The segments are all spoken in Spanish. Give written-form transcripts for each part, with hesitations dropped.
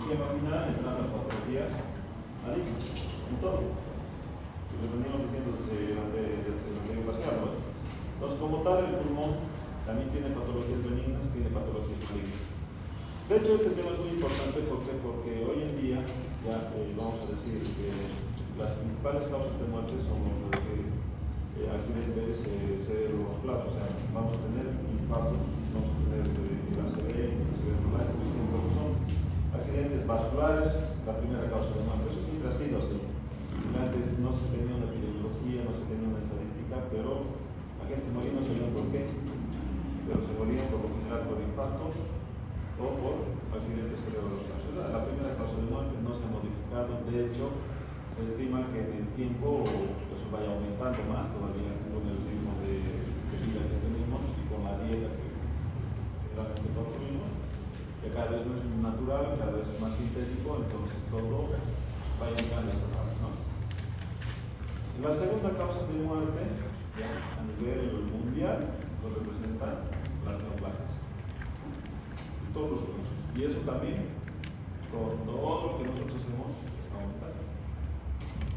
esquema final entran las patologías malignas, en todo. Y lo veníamos diciendo desde el medio parcial, ¿no? Entonces, como tal, el pulmón también tiene patologías benignas, tiene patologías malignas. De hecho, este tema es muy importante porque hoy en día, ya vamos a decir que las principales causas de muerte son, vamos a decir, accidentes cerebrovasculares, o sea, vamos a tener infartos, vamos a tener ACV, accidentes vasculares, son accidentes vasculares, la primera causa de muerte. Eso siempre ha sido así. Antes no se tenía una epidemiología, no se tenía una estadística, pero la gente se moría, no sabía por qué, pero se morían por lo general por infartos o por accidentes cerebrovasculares. La primera causa de muerte no se ha modificado, de hecho, se estima que en el tiempo eso vaya aumentando más todavía con el ritmo de vida que tenemos y con la dieta que realmente consumimos, que cada vez no es natural, cada vez es más sintético, entonces todo va a entrar en esa fase, ¿no? La segunda causa de muerte, ya a nivel mundial, lo representan las neoplasias. Todos los casos. Y eso también, con todo lo que nosotros hacemos, está aumentando.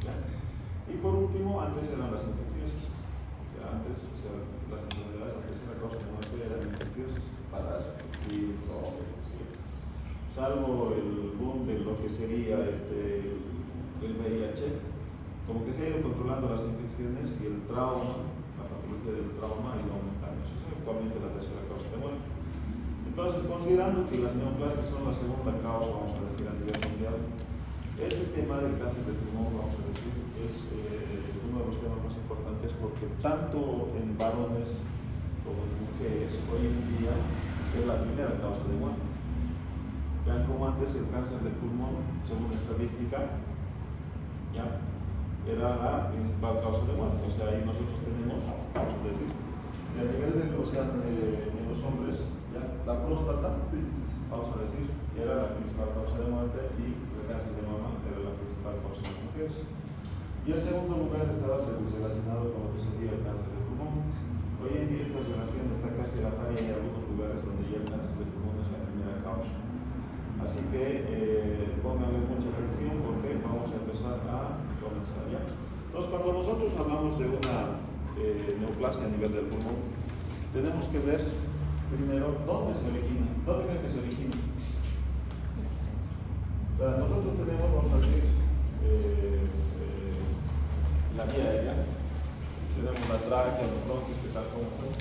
¿Ya? Y por último, antes eran las infecciosis. O sea, antes, las enfermedades, la tercera causa de muerte eran infecciosas, parásitos, virus, salvo el boom de lo que sería el VIH, como que se ha ido controlando las infecciones y el trauma, la patología del trauma ha ido aumentando. Eso es actualmente la tercera causa de muerte. Entonces, considerando que las neoplasias son la segunda causa, vamos a decir, a nivel mundial, este tema del cáncer de pulmón, vamos a decir, es uno de los temas más importantes porque tanto en varones como en mujeres, hoy en día es la primera causa de muerte. Vean como antes el cáncer de pulmón, según estadística, ya era la principal causa de muerte. O sea, ahí nosotros tenemos, vamos a decir, a nivel de los hombres, ya, la próstata, vamos a decir, era la principal causa de muerte y el cáncer de mama era la principal causa de las mujeres. Y el segundo lugar estaba relacionado con lo que sería el cáncer de pulmón. Hoy en día esta relación está casi a la par y hay algunos lugares donde ya el cáncer de pulmón es la primera causa. Así que pónganle mucha atención porque vamos a empezar a comenzar ya. Entonces, cuando nosotros hablamos de una neoplasia a nivel del pulmón, tenemos que ver primero dónde se origina. ¿Dónde creen que se origina? O sea, nosotros tenemos, vamos a decir, la vía aérea, tenemos la tráquea, los bronquios, que tal como son.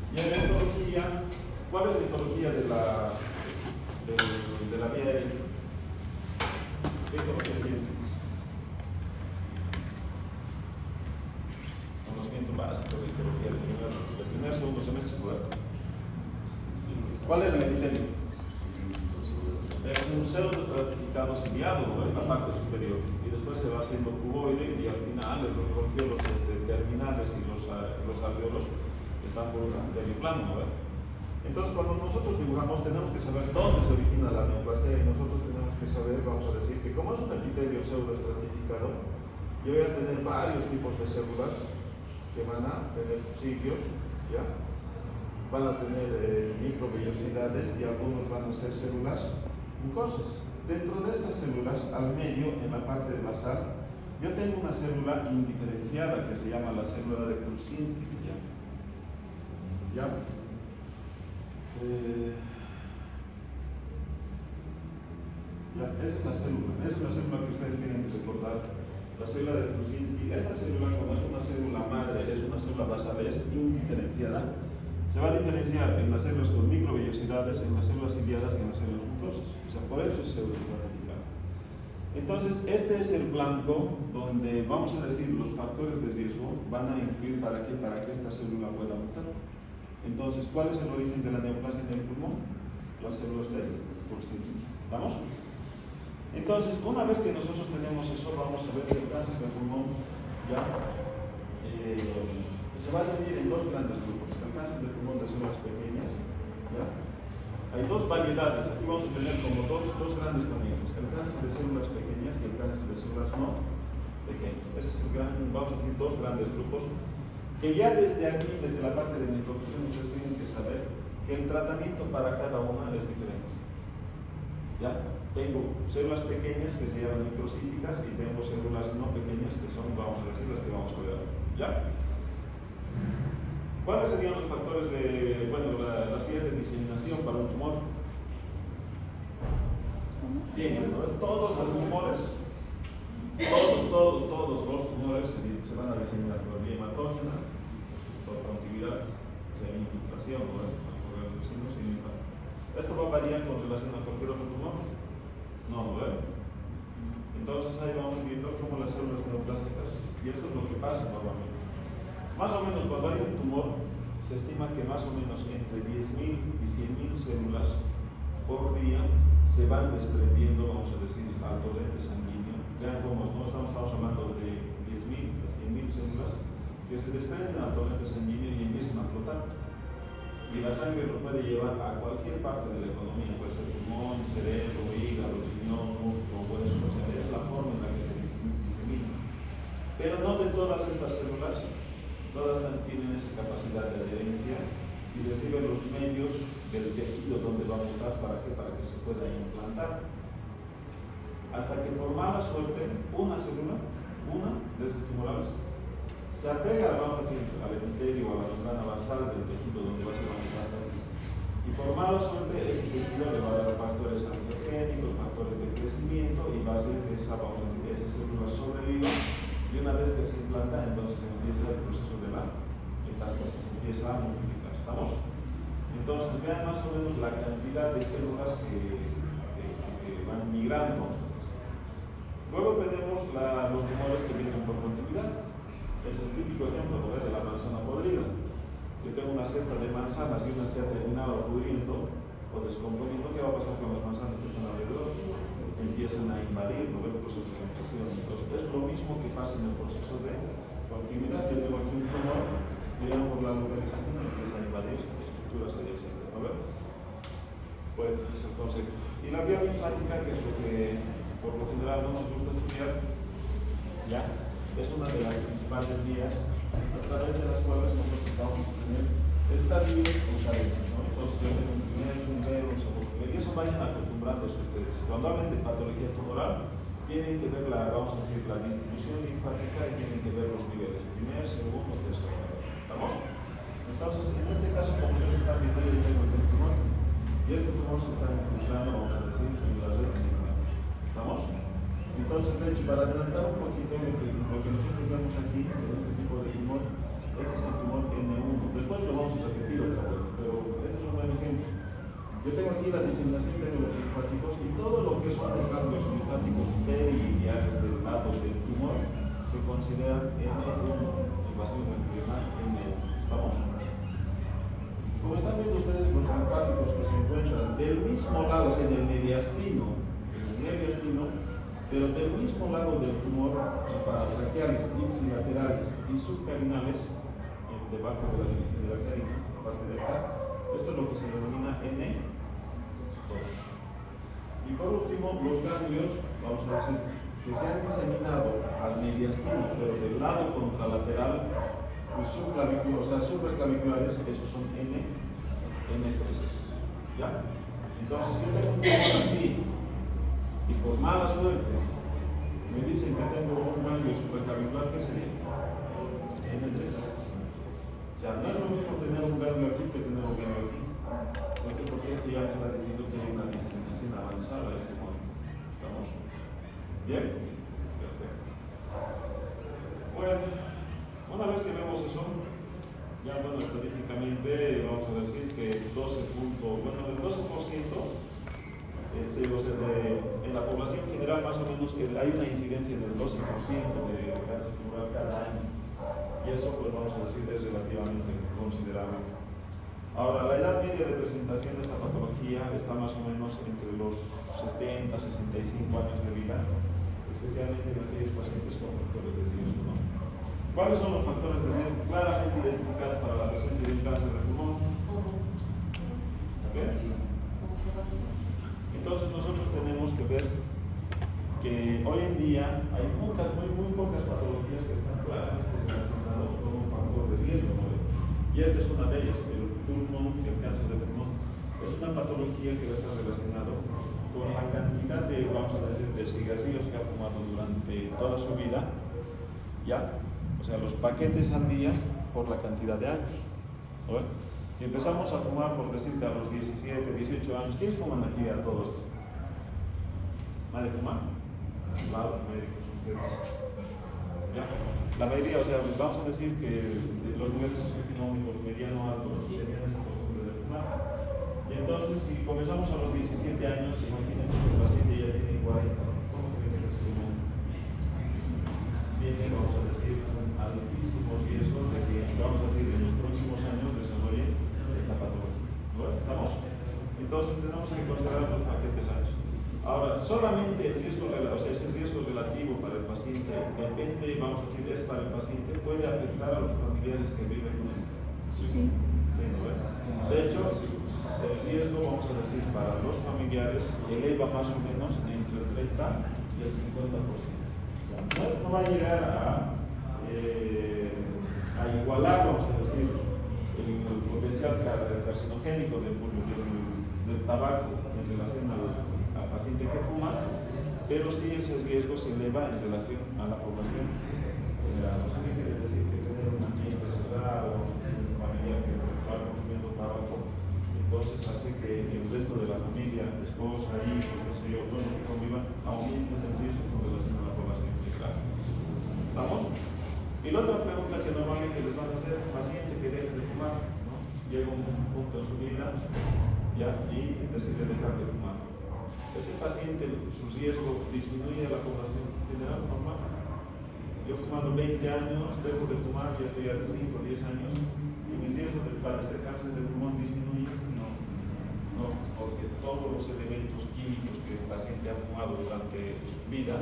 Y en la histología, ¿cuál es la histología de la vía aérea? ¿Qué histología tiene? Conocimiento básico de histología del primer segundo semestre escolar. ¿Cuál es el epitelio? Es un pseudoestratificado ciliado, ¿no? En la parte superior, y después se va haciendo cuboide y al final los bronquiolos terminales y los alveolos están por un epitelio plano, ¿no? Entonces, cuando nosotros dibujamos, tenemos que saber dónde se origina la neoplasia y nosotros tenemos que saber, vamos a decir, que como es un epitelio pseudoestratificado, yo voy a tener varios tipos de células que van a tener sus sitios, ¿ya? Van a tener microvellosidades y algunos van a ser células mucosas. Dentro de estas células, al medio, en la parte basal, yo tengo una célula indiferenciada que se llama la célula de Kurczynski, se llama. ¿Ya? Esa es la célula que ustedes tienen que recordar, la célula de Kurczynski. Esta célula, como es una célula madre, es una célula basal, es indiferenciada, se va a diferenciar en las células con microvellosidades, en las células ciliadas y en las células mucosas. O sea, por eso es pseudoestratificado. Entonces, este es el blanco donde, vamos a decir, los factores de riesgo van a influir para que esta célula pueda mutar. Entonces, ¿cuál es el origen de la neoplasia en el pulmón? Las células de Kurczynski. ¿Estamos? Entonces, una vez que nosotros tenemos eso, vamos a ver que el cáncer del pulmón ya se va a dividir en dos grandes grupos. El cáncer del pulmón de células pequeñas, ¿ya? Hay dos variedades. Aquí vamos a tener como dos grandes familias. El cáncer de células pequeñas y el cáncer de células no pequeñas. Ese es el gran, vamos a decir, dos grandes grupos que ya desde aquí, desde la parte de la introducción, ustedes tienen que saber que el tratamiento para cada una es diferente. ¿Ya? tengo células pequeñas que se llaman microcíticas y tengo células no pequeñas que son, vamos a decir, las que vamos a ver. ¿Ya? ¿Cuáles serían los factores de, bueno, las vías de diseminación para un tumor? Siempre, ¿no? Todos los tumores, todos los tumores se van a diseminar por vía hematógena, por continuidad, infiltración, ¿no? Sobre los vecinos y linfáticos. ¿Esto va a variar con relación a cualquier otro tumor? No, ¿verdad? Entonces ahí vamos viendo cómo las células neoplásticas, y esto es lo que pasa normalmente. Más o menos cuando hay un tumor, se estima que más o menos entre 10.000 y 100.000 células por día se van desprendiendo, vamos a decir, al torrente sanguíneo. Vean cómo no estamos hablando de 10.000 a 100.000 células que se desprenden al torrente sanguíneo y empiezan a flotar. Y la sangre los puede llevar a cualquier parte de la economía, puede ser pulmón, cerebro, hígado, riñón, músculo, hueso, o sea, es la forma en la que se disemina. Pero no de todas estas células, todas tienen esa capacidad de adherencia y reciben los medios del tejido donde va a mutar para que se pueda implantar. Hasta que por mala suerte, una célula, una de esas tumorales, se apega, vamos a decir, al epitelio o a la membrana basal del tejido donde va a ser la metástasis. Y por mala suerte, ese tejido le va a dar factores angiogénicos, factores de crecimiento y va a hacer que esa célula sobreviva. Y una vez que se implanta, entonces empieza el proceso de la metástasis, se empieza a multiplicar. ¿Estamos? Entonces, vean más o menos la cantidad de células que van migrando, vamos a decir. Luego tenemos los tumores que vienen por continuidad. Es el típico ejemplo de la manzana podrida. Yo tengo una cesta de manzanas y una se ha terminado pudriendo o descomponiendo. ¿Qué va a pasar con las manzanas que están alrededor? Empiezan a invadir el proceso de infección. Entonces, es lo mismo que pasa en el proceso de continuidad. Yo tengo aquí un tumor, miran por la localización y empieza a invadir estructuras adyacentes. ¿No ven? Bueno, es el concepto. Y la vía linfática, que es lo que por lo general no nos gusta estudiar, ¿ya? Es una de las principales vías a través de las cuales nosotros vamos a tener estadios o cadenas, ¿no? Entonces yo tengo un primer, un B, un segundo. Y eso vayan acostumbrándose ustedes. Cuando hablen de patología tumoral, tienen que ver vamos a decir, la distribución linfática y tienen que ver los niveles, primer, segundo, tercero. ¿Estamos? Entonces, en este caso, como ustedes están viendo, yo tengo el tumor y este tumor se está infiltrando, vamos a decir, en la red linfática. ¿Estamos? Entonces, de hecho, para adelantar un poquito lo que nosotros vemos aquí en este tipo de tumor, este es el tumor N1. Después lo vamos a repetir otra vez, pero este es un buen ejemplo. Yo tengo aquí la diseminación de los linfáticos y todo lo que son los ganglios linfáticos perilineares del lado del tumor se considera N1, invasión ganglionar N1. ¿Estamos? Como están viendo ustedes, los linfáticos que se encuentran del mismo lado, o sea, en el mediastino, pero del mismo lado del tumor, paratraqueales, ipsilaterales y subcarinales, debajo de la división de la carina, esta parte de acá, esto es lo que se denomina N2. Y por último, los ganglios, vamos a decir, que se han diseminado al mediastino, pero del lado contralateral, y subclaviculares, o sea, supraclaviculares, esos son N3. ¿Ya? Entonces, si yo tengo un tumor aquí, y por mala suerte me dicen que tengo un ganglio supraclavicular, ¿qué sería? N3. O sea, no es lo mismo tener un ganglio aquí que tener un ganglio aquí. Porque esto ya me está diciendo que hay una diseminación avanzada del tumor. ¿Estamos? ¿Bien? Perfecto. Bueno, una vez que vemos eso, ya bueno, estadísticamente vamos a decir que el 12%, en la población general más o menos que hay una incidencia del 12% de cáncer tumoral cada año. Y eso, pues vamos a decir, es relativamente considerable. Ahora, la edad media de presentación de esta patología está más o menos entre los 70 a 65 años de vida, especialmente en aquellos pacientes con factores de riesgo, ¿no? ¿Cuáles son los factores de riesgo claramente identificados para la presencia de un cáncer de pulmón? ¿Saben? Entonces nosotros tenemos que ver que hoy en día hay muy pocas patologías que están claramente relacionadas con un factor de riesgo, ¿no? Y esta es una de ellas, el pulmón, el cáncer de pulmón. Es una patología que está relacionado con la cantidad de cigarrillos que ha fumado durante toda su vida, ¿ya? O sea, los paquetes al día por la cantidad de años. ¿No ven? Si empezamos a fumar, por decirte, a los 17, 18 años, ¿quiénes fuman aquí a todo esto? ¿Nadie fuma? Claro, los médicos, ustedes. ¿Ya? La mayoría, o sea, vamos a decir que los niveles socioeconómicos mediano altos tenían esa costumbre de fumar. Y entonces, si comenzamos a los 17 años, imagínense que el paciente ya tiene 40, ¿cómo creen que es como? Tiene, vamos a decir, altísimos riesgos de que, vamos a decir, en los próximos años desarrolle esta patología. ¿No? ¿Estamos? Entonces, tenemos que considerar los paquetes altos. Ahora, solamente el riesgo, o sea, ese riesgo relativo para el paciente depende, vamos a decir, es para el paciente, puede afectar a los familiares que viven con él. Sí. Sí, ¿no? De hecho, el riesgo, vamos a decir, para los familiares eleva más o menos entre el 30 y el 50%. No va a llegar a igualar, vamos a decir, el potencial carcinogénico del tabaco en relación al paciente que fuma, pero sí ese riesgo se eleva en relación a la población general. Eso quiere decir que tener un ambiente cerrado, un familiar que va consumiendo tabaco, entonces hace que el resto de la familia, esposa, hijos, no sé yo, bueno, que convivan, aumente el riesgo con relación a la población general. ¿Estamos? Y la otra pregunta que normalmente les van a hacer, paciente que deje de fumar, ¿no? Llega un punto en su vida, ¿ya? Y decide dejar de fumar. Ese paciente, su riesgo disminuye a la población general normal. Yo fumando 20 años, dejo de fumar, ya estoy a 5 o 10 años, y mi riesgo de padecer cáncer de pulmón disminuye. No, porque todos los elementos químicos que el paciente ha fumado durante su vida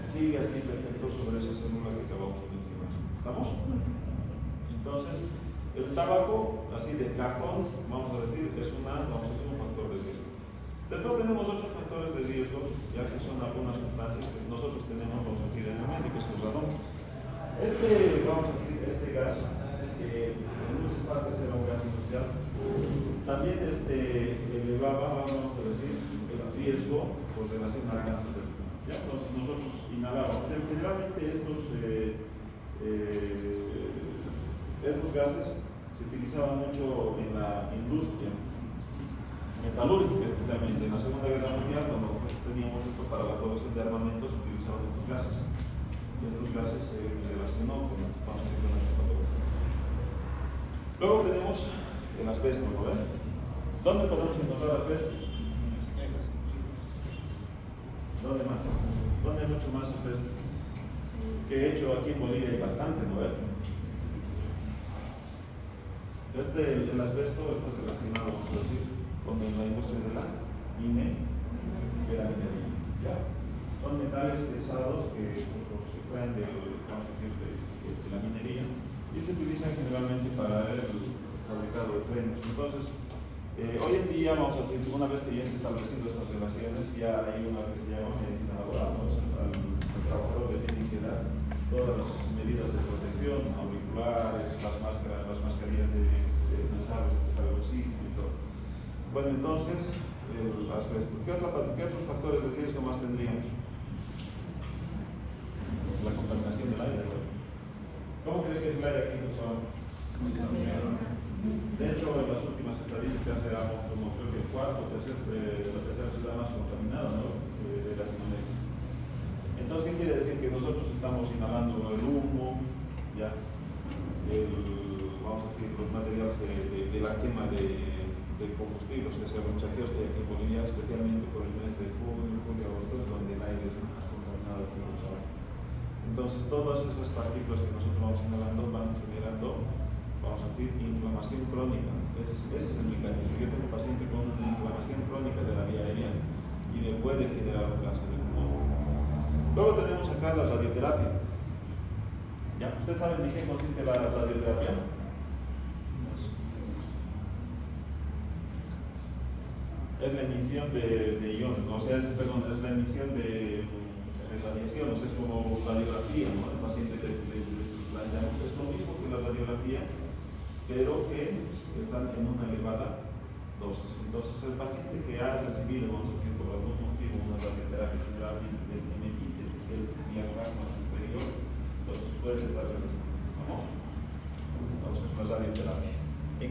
sigue haciendo efecto sobre esa célula que acabamos de mencionar. ¿Estamos? Entonces, el tabaco, así de cajón, vamos a decir, es un factor de riesgo. Después tenemos otros factores de riesgo, ya que son algunas sustancias que nosotros tenemos, vamos a decir, en el medio, que es el radón. Vamos a decir, este gas, que en muchas partes era un gas industrial, también elevaba, vamos a decir, el riesgo por relación al cáncer del pulmón. ¿Ya? Entonces nosotros inhalábamos. Generalmente estos gases se utilizaban mucho en la industria metalúrgica, especialmente en la Segunda Guerra Mundial, cuando nosotros teníamos esto para la producción de armamentos, utilizaban estos gases. Y estos gases se relacionó con esta patología. Luego tenemos el asbesto, ¿no ven? ¿Dónde podemos encontrar asbesto? ¿Dónde más? ¿Dónde hay mucho más asbesto? Que de hecho aquí en Bolivia hay bastante, ¿no ven? El asbesto está relacionado, vamos a decir, con la industria de la minería. ¿Ya? Son metales pesados que los extraen de la minería y se utilizan generalmente para el fabricado de frenos. Entonces, hoy en día, vamos a decir, una vez que ya se estableciendo estas relaciones, ya hay una que se llama medicina laboral, ¿no? Al trabajador le tienen que dar todas las medidas de protección, auriculares, las mascarillas de nasales para el oxígeno y todo. Bueno, entonces, el asbesto. ¿Qué otros factores de riesgo más tendríamos? La contaminación del aire. ¿Cómo creen que es el aire aquí en Costa? De hecho, en las últimas estadísticas éramos como creo que la tercera ciudad más contaminada, ¿no? De Latinoamérica. Entonces, ¿qué quiere decir? Que nosotros estamos inhalando el humo, ¿ya? Vamos a decir, los materiales de la quema de combustibles, o sea, los chaqueos que hay aquí en Bolivia, especialmente por el mes de julio, agosto, es donde el aire es más contaminado que los ahora. Entonces, todas esas partículas que nosotros vamos inhalando van generando, vamos a decir, inflamación crónica. Ese es el mecanismo. Yo tengo un paciente con una inflamación crónica de la vía aérea y le puede generar un cáncer de pulmón. Luego tenemos acá la radioterapia. ¿Ya? ¿Ustedes saben de qué consiste la radioterapia? Es la emisión de iones, o sea, es la emisión de radiación, o sea, es como radiografía, ¿no? El paciente planteamos, es lo mismo que la radiografía, pero que están en una elevada dosis. Entonces, el paciente que ha recibido, vamos a decir, por algún motivo, una radioterapia generalmente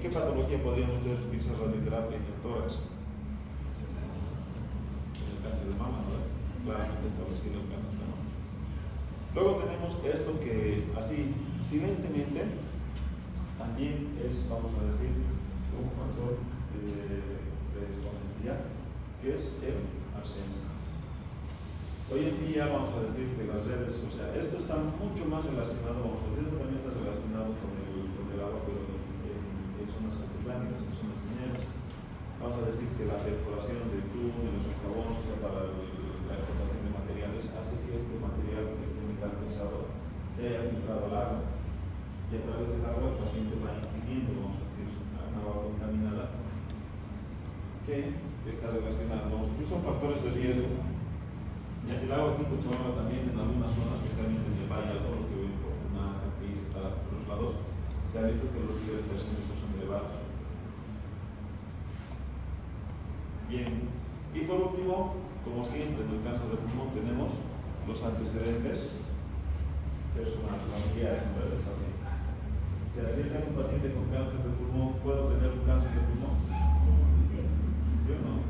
qué patología podríamos ustedes utilizar radioterapia en el tórax? En el cáncer de mama, ¿no? Claramente establecido el cáncer de mama. Luego tenemos esto que así, silentemente, también es, vamos a decir, un factor de exponencial, que es el arsénico. Hoy en día vamos a decir que las redes, o sea, esto está mucho más relacionado, vamos a decir, esto también está relacionado con el agua, pero en zonas altiplánicas, en zonas mineras. Vamos a decir que la perforación del tubo, de los socavones, o sea, para la explotación de materiales, hace que este material, que este metal pesado, se haya filtrado al agua. Y a través del agua el paciente va ingiriendo, vamos a decir, una agua contaminada, que está relacionada, vamos a decir, son factores de riesgo. Ya que el agua aquí en Cochabamba también en algunas zonas, especialmente en el Valle, a todos los que viven por una aquí está por los lados, se ha visto que los niveles de arsénico son elevados. Bien, y por último, como siempre en el cáncer de pulmón tenemos los antecedentes personales, familiares del paciente. O sea, si tengo un paciente con cáncer de pulmón, ¿puedo tener un cáncer de pulmón? ¿Sí o no?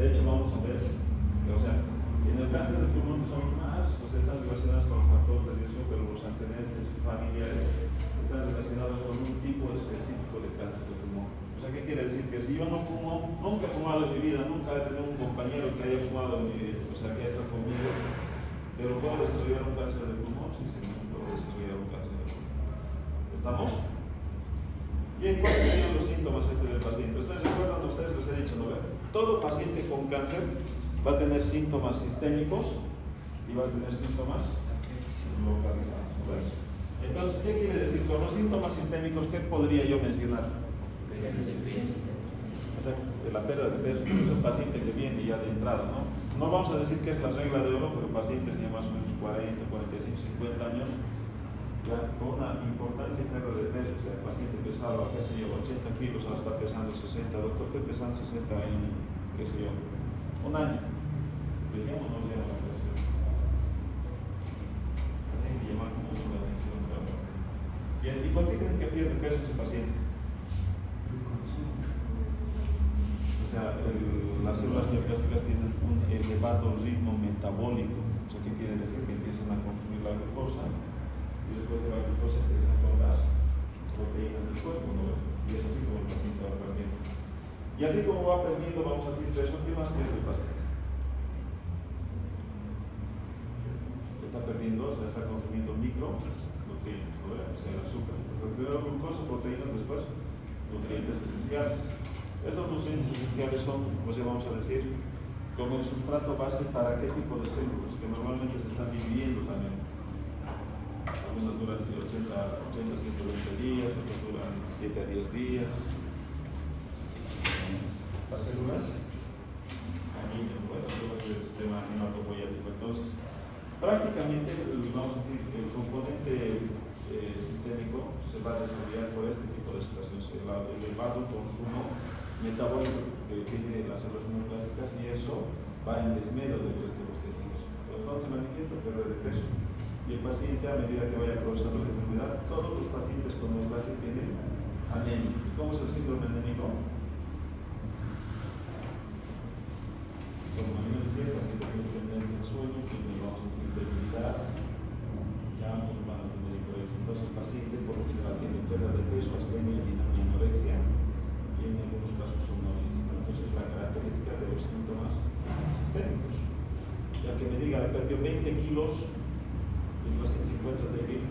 De hecho, vamos a ver, o sea, en el cáncer de pulmón son más, o sea, están relacionadas con los factores de riesgo, pero los antecedentes familiares están relacionados con un tipo específico de cáncer de pulmón. O sea, ¿qué quiere decir? Que si yo no fumo, nunca he fumado en mi vida, nunca he tenido un compañero que haya fumado en mi vida, o sea, que haya estado conmigo, pero ¿puedo desarrollar un cáncer de pulmón? Sí, señor, puedo desarrollar un cáncer de pulmón. ¿Estamos? Bien, ¿cuáles serían los síntomas del paciente? Ustedes recuerdan, ustedes les he dicho, ¿no? Todo paciente con cáncer va a tener síntomas sistémicos y va a tener síntomas localizados. Entonces, ¿qué quiere decir? Con los síntomas sistémicos, ¿qué podría yo mencionar? O sea, de la pérdida de peso, es un paciente que viene ya de entrada, ¿no? No vamos a decir que es la regla de oro, pero pacientes ya más o menos 40, 45, 50 años, ya con una importante pérdida de peso, o sea, el paciente pesaba, qué sé yo, 80 kilos, ahora está pesando 60, doctor, estoy pesando 60 en, qué sé yo, un año. ¿Decíamos o no decíamos la presión? Tiene que llamar mucho la atención, ¿verdad? Bien, ¿y por qué creen que pierde peso ese paciente? O sea, las células neoplásicas tienen un elevado ritmo metabólico. O sea, ¿qué quiere decir? Que empiezan a consumir la glucosa y después de la glucosa empiezan con las proteínas del cuerpo, ¿no? Y es así como el paciente va perdiendo. Y así como va perdiendo, vamos a decir, peso, ¿qué más pierde el paciente? Está perdiendo, o sea, está consumiendo micronutrientes, ¿no? O sea, el azúcar. Primero glucosa, proteínas, después nutrientes esenciales. Estos nutrientes esenciales son, o sea, vamos a decir, como el sustrato base para qué tipo de células, que normalmente se están dividiendo también. Algunas duran 80 a 120 días, otras duran 7 a 10 días. Las células sanguíneas, ¿no? Las células del sistema hematopoyético. Entonces, prácticamente, vamos a decir, el componente sistémico se va a desarrollar por este tipo de situaciones, el elevado consumo metabólico que tiene las células neoplásicas, y eso va en desmedro del resto de los tejidos. Entonces, cuando se manifiesta pérdida de peso y el paciente, a medida que vaya progresando la enfermedad, todos los pacientes con neoplasia tienen anemia. ¿Cómo es el síndrome anémico? Como a mí me decía, el paciente tiene tendencia al sueño, tiene, vamos a decir, debilidad, ya no van a tener incoherencia. Entonces, el paciente por lo general tiene pérdida de peso, astenia, anorexia, y en algunos casos somnolencia. Entonces, la característica de los síntomas sistémicos. Ya que me diga, perdió 20 kilos y el paciente se encuentra débil,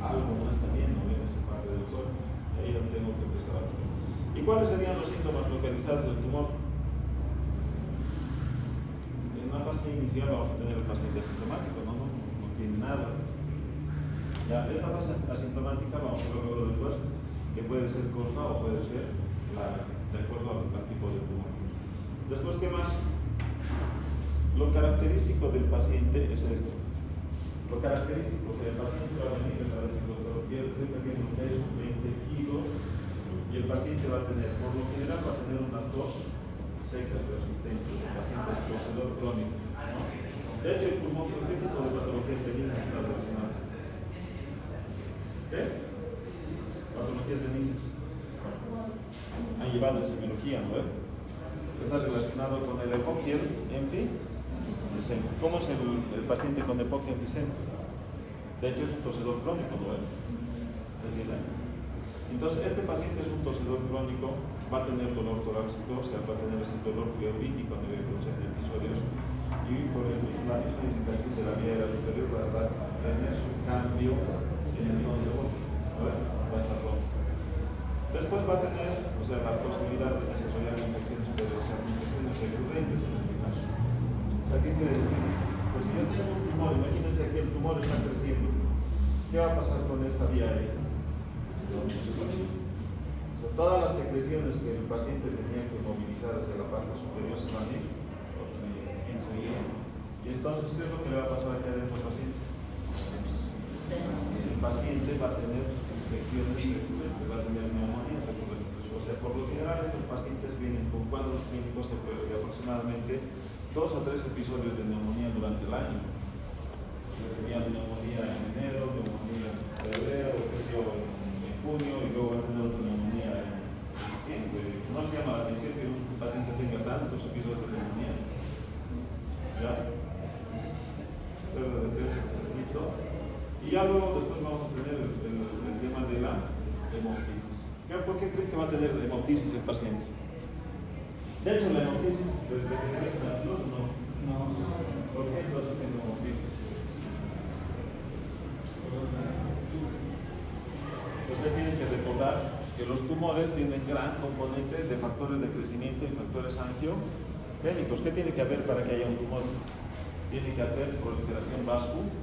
algo no está bien, no viene esa parte del cuerpo, y ahí ya tengo que empezar a buscar. ¿Y cuáles serían los síntomas localizados del tumor? En una fase inicial vamos a tener el paciente asintomático, no tiene nada. Ya, esta fase asintomática vamos a verlo después, que puede ser corta o puede ser larga, de acuerdo al tipo de tumor. Después, ¿qué más? Lo característico del paciente es esto. Lo característico, o sea, el paciente va a venir, va a decir, doctor, estoy perdiendo peso, 20 kilos, y el paciente va a tener, por lo general, va a tener una tos seca, persistente, el paciente es poseedor crónico, ¿no? De hecho, el pulmón, ¿qué tipo de patología benigna está relacionada? ¿Qué? patologías benignas han llevado en semiología, ¿no? Está relacionado con el EPOC y el enfisema. ¿Cómo es el paciente con EPOC y enfisema? De hecho es un tosedor crónico, ¿no? ¿Se entiende? Entonces este paciente es un tosedor crónico, va a tener dolor torácico, o sea, va a tener ese dolor pleorítico a nivel de episodios, y por la misma indicación de la vía aérea superior va a tener su cambio en el tono de voz, va a estar roto. Después va a tener, o sea, la posibilidad de desarrollar infecciones, pero, o sea, infecciones recurrentes en este caso. O sea, ¿qué quiere decir? Pues si yo tengo un tumor, imagínense que el tumor está creciendo, ¿qué va a pasar con esta vía aérea? O sea, todas las secreciones que el paciente tenía que movilizar hacia la parte superior se van a ir enseguida. Y entonces, ¿qué es lo que le va a pasar aquí adentro al paciente? El paciente va a tener infecciones recurrentes, va a tener neumonías recurrentes. O sea, por lo general estos pacientes vienen con cuadros clínicos de aproximadamente 2 a 3 episodios de neumonía durante el año. Tenían neumonía en enero, neumonía en febrero, en junio, y luego va a tener otra neumonía en diciembre. No se llama la atención que un paciente tenga tantos episodios de neumonía. ¿Ya? Y ya luego después vamos a tener el tema de la hemoptisis. ¿Por qué creen que va a tener hemoptisis el paciente? De hecho, la hemoptisis es nervioso, ¿no? No. ¿Por qué entonces tiene hemoptisis? Ustedes tienen que recordar que los tumores tienen gran componente de factores de crecimiento y factores angiogénicos. ¿Qué tiene que haber para que haya un tumor? Tiene que haber proliferación vascular.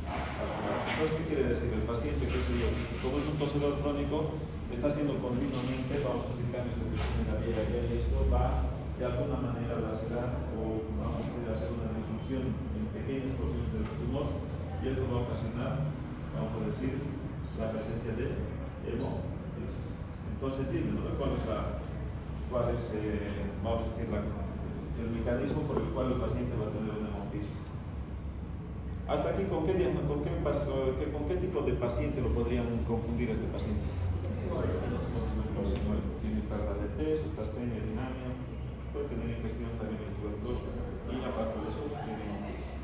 Entonces, ¿qué quiere decir? El paciente, qué sé yo, como es un tosedor crónico, está haciendo continuamente, vamos a decir, cambios de presión en la vía aérea, y esto va de alguna manera a lacerar o vamos a decir, hacer una disrupción en pequeñas porciones del tumor, y esto va a ocasionar, vamos a decir, la presencia de hemoptisis. Entonces, ¿entienden, no? ¿Cuál es vamos a decir, el mecanismo por el cual el paciente va a tener una hemoptisis? Hasta aquí, ¿con qué tipo de paciente lo podrían confundir este paciente? Tiene pérdida de peso, está astenia, dinamia, puede tener infecciones también en el tuberculoso, y aparte de eso, tiene hemoptisis.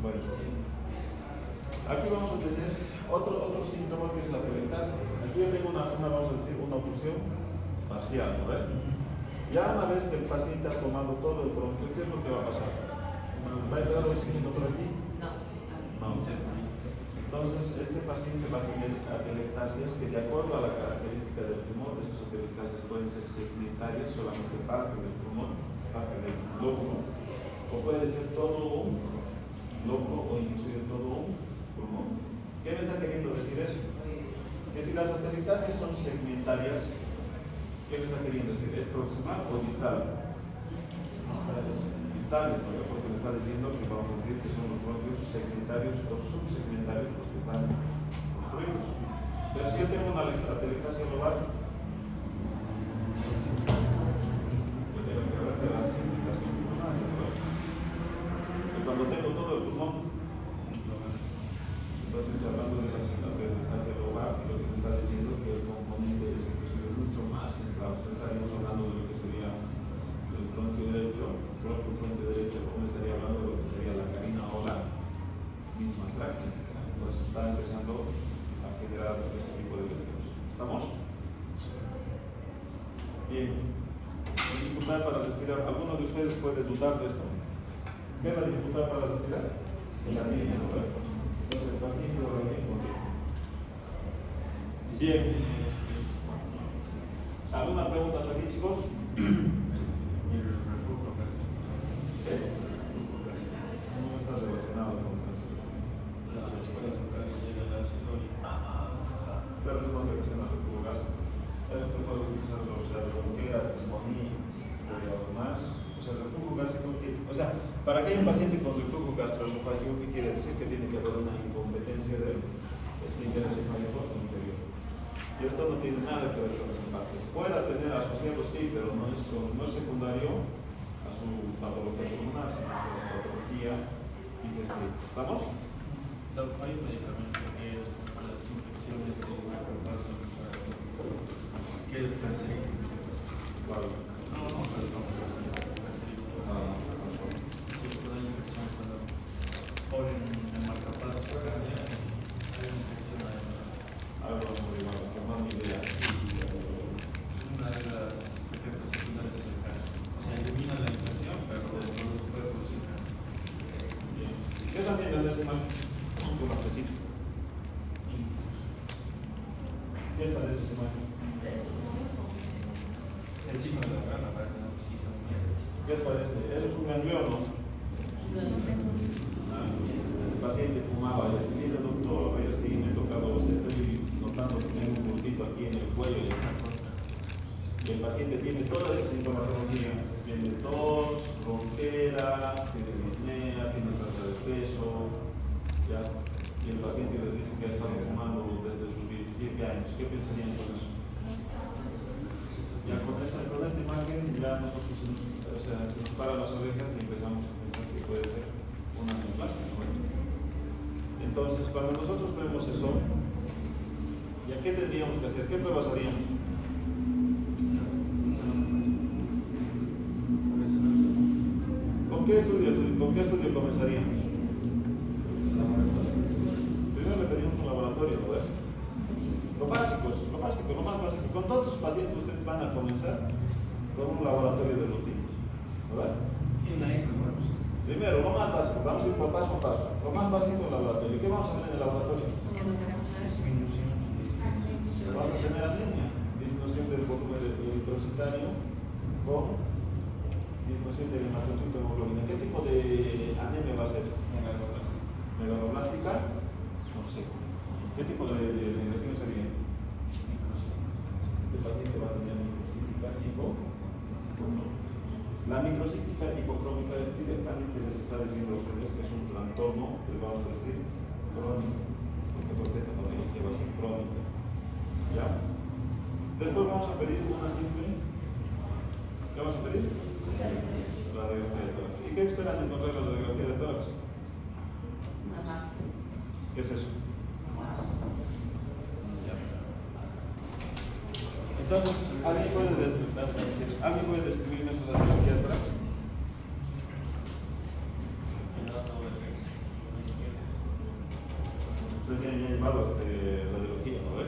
Bueno, aquí vamos a tener otro síntoma que es la pelectasia. Aquí yo tengo vamos a decir, una oclusión parcial, ¿no? Ya una vez que el paciente ha tomado todo el bronquio, ¿qué es lo que va a pasar? ¿Va a entrar oxígeno por aquí? No. Entonces, este paciente va a tener atelectasias que, de acuerdo a la característica del tumor, esas atelectasias pueden ser segmentarias, solamente parte del tumor, parte del lóbulo, o puede ser todo un lóbulo o inclusive todo un pulmón. ¿Qué me está queriendo decir eso? Que si las atelectasias son segmentarias, ¿qué me está queriendo decir? ¿Es proximal o distal? Distales, ¿no? Porque me está diciendo que vamos a decir que son los bronquios segmentarios o subsegmentarios los que están construidos. Pero si yo tengo una atelectasia global, yo tengo que ver la segmentación pulmonar, ¿no? Y cuando tengo todo el pulmón, entonces estoy hablando de la atelectasia global, y lo que me está diciendo que el componente es inclusive mucho más centrado. Estaríamos hablando de lo que sería el bronquio derecho, bronquio frente derecho, como estaría hablando de lo que sería la carina o la misma tráquea. Entonces está empezando a generar ese tipo de lesiones. ¿Estamos? Bien. Dificultad para respirar. ¿Alguno de ustedes puede dudar de esto? ¿Qué es la dificultad para respirar? La misma. Entonces el paciente lo ve bien. ¿Alguna pregunta aquí, chicos? No está relacionado con pero eso no debe ser más reflujo gástrico. Eso te puede utilizar, o sea, bloqueas, disponía, o demás. O sea, reflujo gástrico, o sea, para que haya un paciente con reflujo gastroesofágico, ¿qué quiere decir? Que tiene que haber una incompetencia del esfínter esofágico inferior. Y esto no tiene nada que ver con esa parte. Puede tener asociado, sí, pero no es secundario a su patología pulmonar, sino a su patología digestiva. ¿Estamos? Hay un medicamento que es las infecciones de marcapaso, que es cancerígeno. ¿Cuál? No, perdón, es cancerígeno. Sí, toda infección cuando ponen el marcapaso, hay una infección además. Algo muy malo, no más ni idea. Una de las efectos secundarios es el cáncer. O sea, elimina la infección, pero después puede producir cáncer. Bien. ¿Qué también es ese mal? Un apetito. ¿Qué parece ese mal? Encima de la cara, para que no precisa un ¿Qué os parece? Eso es un ganglión, ¿no? El paciente fumaba y así viene el doctor, vaya así, me he tocado, estoy notando que tengo un bultito aquí en el cuello y está. Y el paciente tiene toda esa sintomatología, tiene tos, ronquera, tiene disnea, tiene falta de peso, ¿ya? Y el paciente les dice que ha estado fumando desde sus 17 años. ¿Qué pensarían con eso? Ya con esta imagen ya nosotros se nos paran las orejas y empezamos a pensar que puede ser una neoplasia, ¿no? Entonces, cuando nosotros vemos eso, ¿ya qué tendríamos que hacer? ¿Qué pruebas haríamos? ¿Con qué estudio comenzaríamos? Primero le pedimos un laboratorio, ¿no? Lo más básico. Con todos sus pacientes ustedes van a comenzar con un laboratorio de rutina, ¿verdad? Y una eco, vamos. Primero, lo más básico, vamos a ir por paso a paso. Lo más básico del laboratorio. ¿Qué vamos a ver en el laboratorio? Vamos a tener anemia, disminución del volumen eritrocitario con disminución del hematocrito hemoglobina. ¿Qué tipo de anemia va a ser? ¿Megaloblástica? No sé. ¿Qué tipo de lesión sería? El paciente va a tener microcítica tipo. La microcítica hipocrómica es directamente les está diciendo a ustedes que es un trastorno, les vamos a decir, crónico, porque esta patología va a ser crónica. ¿Ya? Después vamos a pedir una simple. ¿Qué vamos a pedir? Radiografía de tórax. ¿Y qué esperan de encontrar la radiografía de tórax? ¿Qué es eso? Entonces, ¿alguien puede describirme esa radiografía de tórax? Ustedes ya han llevado radiología, ¿no?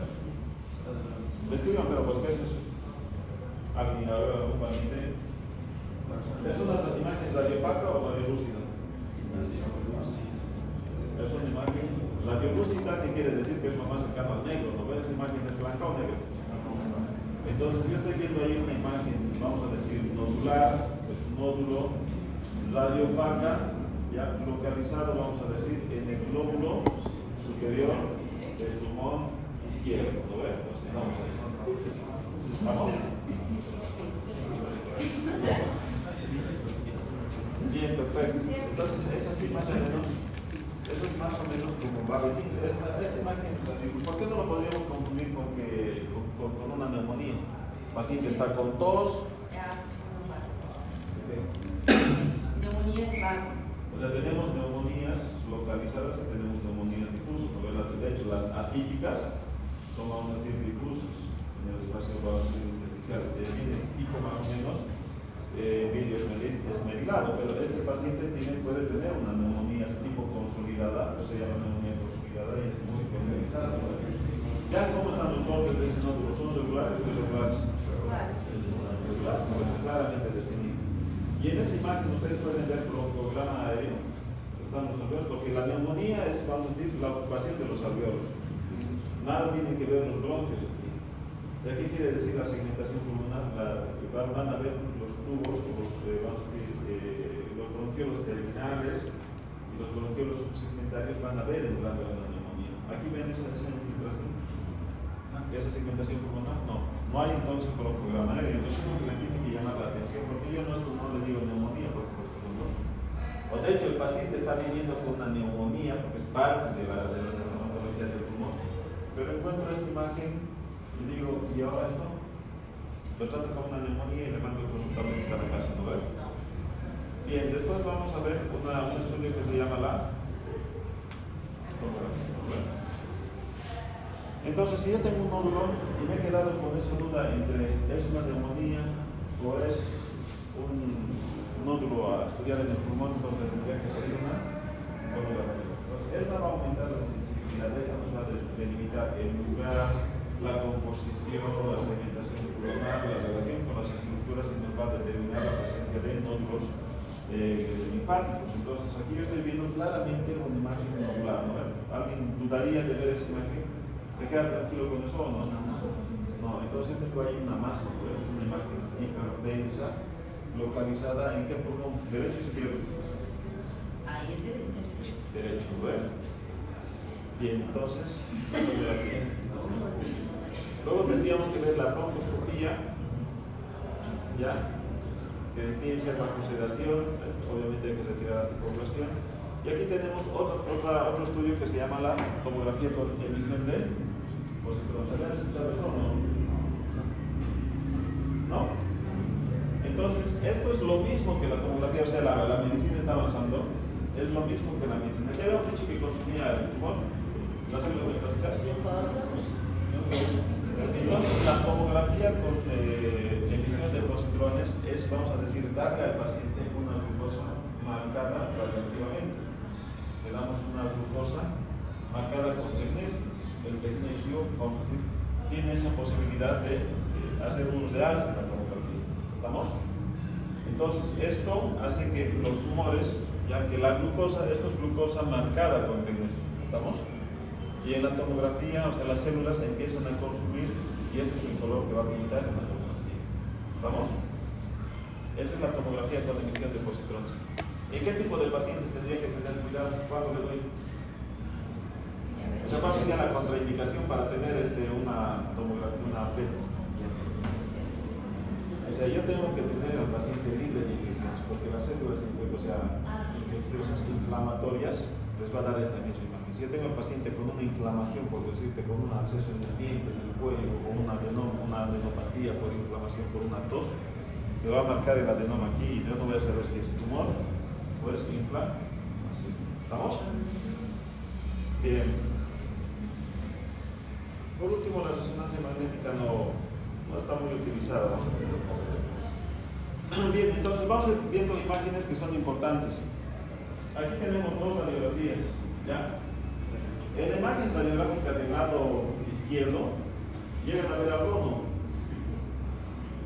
Describan, pero pues, ¿qué es eso? ¿Alguien ahora un paciente? ¿Es una imagen radiopaca o radiolúcida? Es una imagen radiolúcida, que quiere decir que es lo más cercano al negro, ¿no ven? Esa imagen es blanca o negra. Entonces yo estoy viendo ahí una imagen, vamos a decir, nodular, es un nódulo radiopaca, ya localizado, vamos a decir, en el glóbulo superior del pulmón izquierdo, ¿no ven? Entonces vamos ahí. ¿Vamos? Bien, perfecto. Entonces es así más o menos. Eso es más o menos como va a venir. Esta imagen, ¿por qué no lo podríamos confundir con una neumonía? El paciente está con tos. Neumonías bases. O sea, tenemos neumonías localizadas y tenemos neumonías difusas, ¿no? De hecho, las atípicas son, vamos a decir, difusas en el espacio, vamos a decir, intersticial. Tiene tipo más o menos vidrio esmerilado, pero este paciente puede tener una neumonía tipo consolidada, que se llama neumonía consolidada y es muy localizada. Ya, ¿cómo están los bordes de ese nódulo? ¿Son regulares o irregulares? Regulares, pues claramente definido. Y en esa imagen ustedes pueden ver broncoglama aéreo, están los alveolos, porque la neumonía es, vamos a decir, la ocupación de los alveolos. Nada tiene que ver los bronquios aquí. O sea, ¿qué quiere decir la segmentación pulmonar? Van a ver los tubos, vamos a decir, los bronquiolos terminales y los bronquiolos subsegmentarios van a ver el rango de la neumonía. Aquí ven esa infiltración, esa segmentación pulmonar, no hay entonces broncoglama aéreo. Entonces es lo que les tiene que llamar la atención, porque yo no le digo neumonía, porque pues son dos. O de hecho el paciente está viniendo con una neumonía, porque es parte de la sintomatología del pulmón, pero encuentro esta imagen y digo, ¿y ahora esto? Lo trato como una neumonía y le mando el consulta médica a la casa, ¿no ven? Bien, después vamos a ver un estudio que se llama la tomografía. Entonces, si yo tengo un nódulo y me he quedado con esa duda entre es una neumonía o es un nódulo a estudiar en el pulmón, entonces tendría que pedir una nódula mayor. Entonces, esta va a aumentar la sensibilidad, esta nos va a delimitar el lugar, la composición, la segmentación pulmonar, la relación con las estructuras y nos va a determinar la presencia de nódulos linfáticos. Entonces, aquí yo estoy viendo claramente una imagen nodular, ¿no? ¿Alguien dudaría de ver esa imagen? ¿Se queda tranquilo con eso o no? No, entonces tengo ahí una masa, ¿no? Es una imagen hiperdensa, localizada en qué pulmón, derecho o izquierdo. Ahí es derecho. Derecho, ¿verdad? Bien, entonces, luego tendríamos que ver la broncoscopía, ¿ya? Que tiene que ser bajo sedación, obviamente hay que retirar la antipoblación. Y aquí tenemos otro estudio que se llama la tomografía con emisión de positrones. ¿Habían escuchado eso o no? ¿No? Entonces, esto es lo mismo que la tomografía, o sea, la medicina está avanzando, es lo mismo que la medicina. Ya habíamos dicho que consumía el tumor, las células metastáticas. Entonces, la tomografía con emisión de positrones es, vamos a decir, darle al paciente una glucosa marcada radioactivamente. Le damos una glucosa marcada con tecnesio. El tecnesio, vamos a decir, tiene esa posibilidad de hacer unos de alza en la tomografía. ¿Estamos? Entonces, esto hace que los tumores, ya que la glucosa, esto es glucosa marcada con tecnesio. ¿Estamos? Y en la tomografía, o sea, las células empiezan a consumir y este es el color que va a pintar en la tomografía. ¿Estamos? Esa es la tomografía con emisión de positrones. ¿En qué tipo de pacientes tendría que tener cuidado? ¿Cuándo le doy? O sea, ¿cuál sería la contraindicación para tener una tomografía, una PET? O sea, yo tengo que tener al paciente libre de infecciones, porque las células infecciosas inflamatorias les va a dar esta misma imagen. Si yo tengo al paciente con una inflamación, por decirte, con un absceso en el diente, en el cuello, o una adenopatía por inflamación, por una tos, me va a marcar el adenoma aquí y yo no voy a saber si es tumor o es inflamación. ¿Estamos? Bien. Por último, la resonancia magnética no está muy utilizada. Bien, entonces vamos a ir viendo imágenes que son importantes. Aquí tenemos dos radiografías, ¿ya? En la imagen radiográfica del lado izquierdo, ¿llegan a ver algo o no?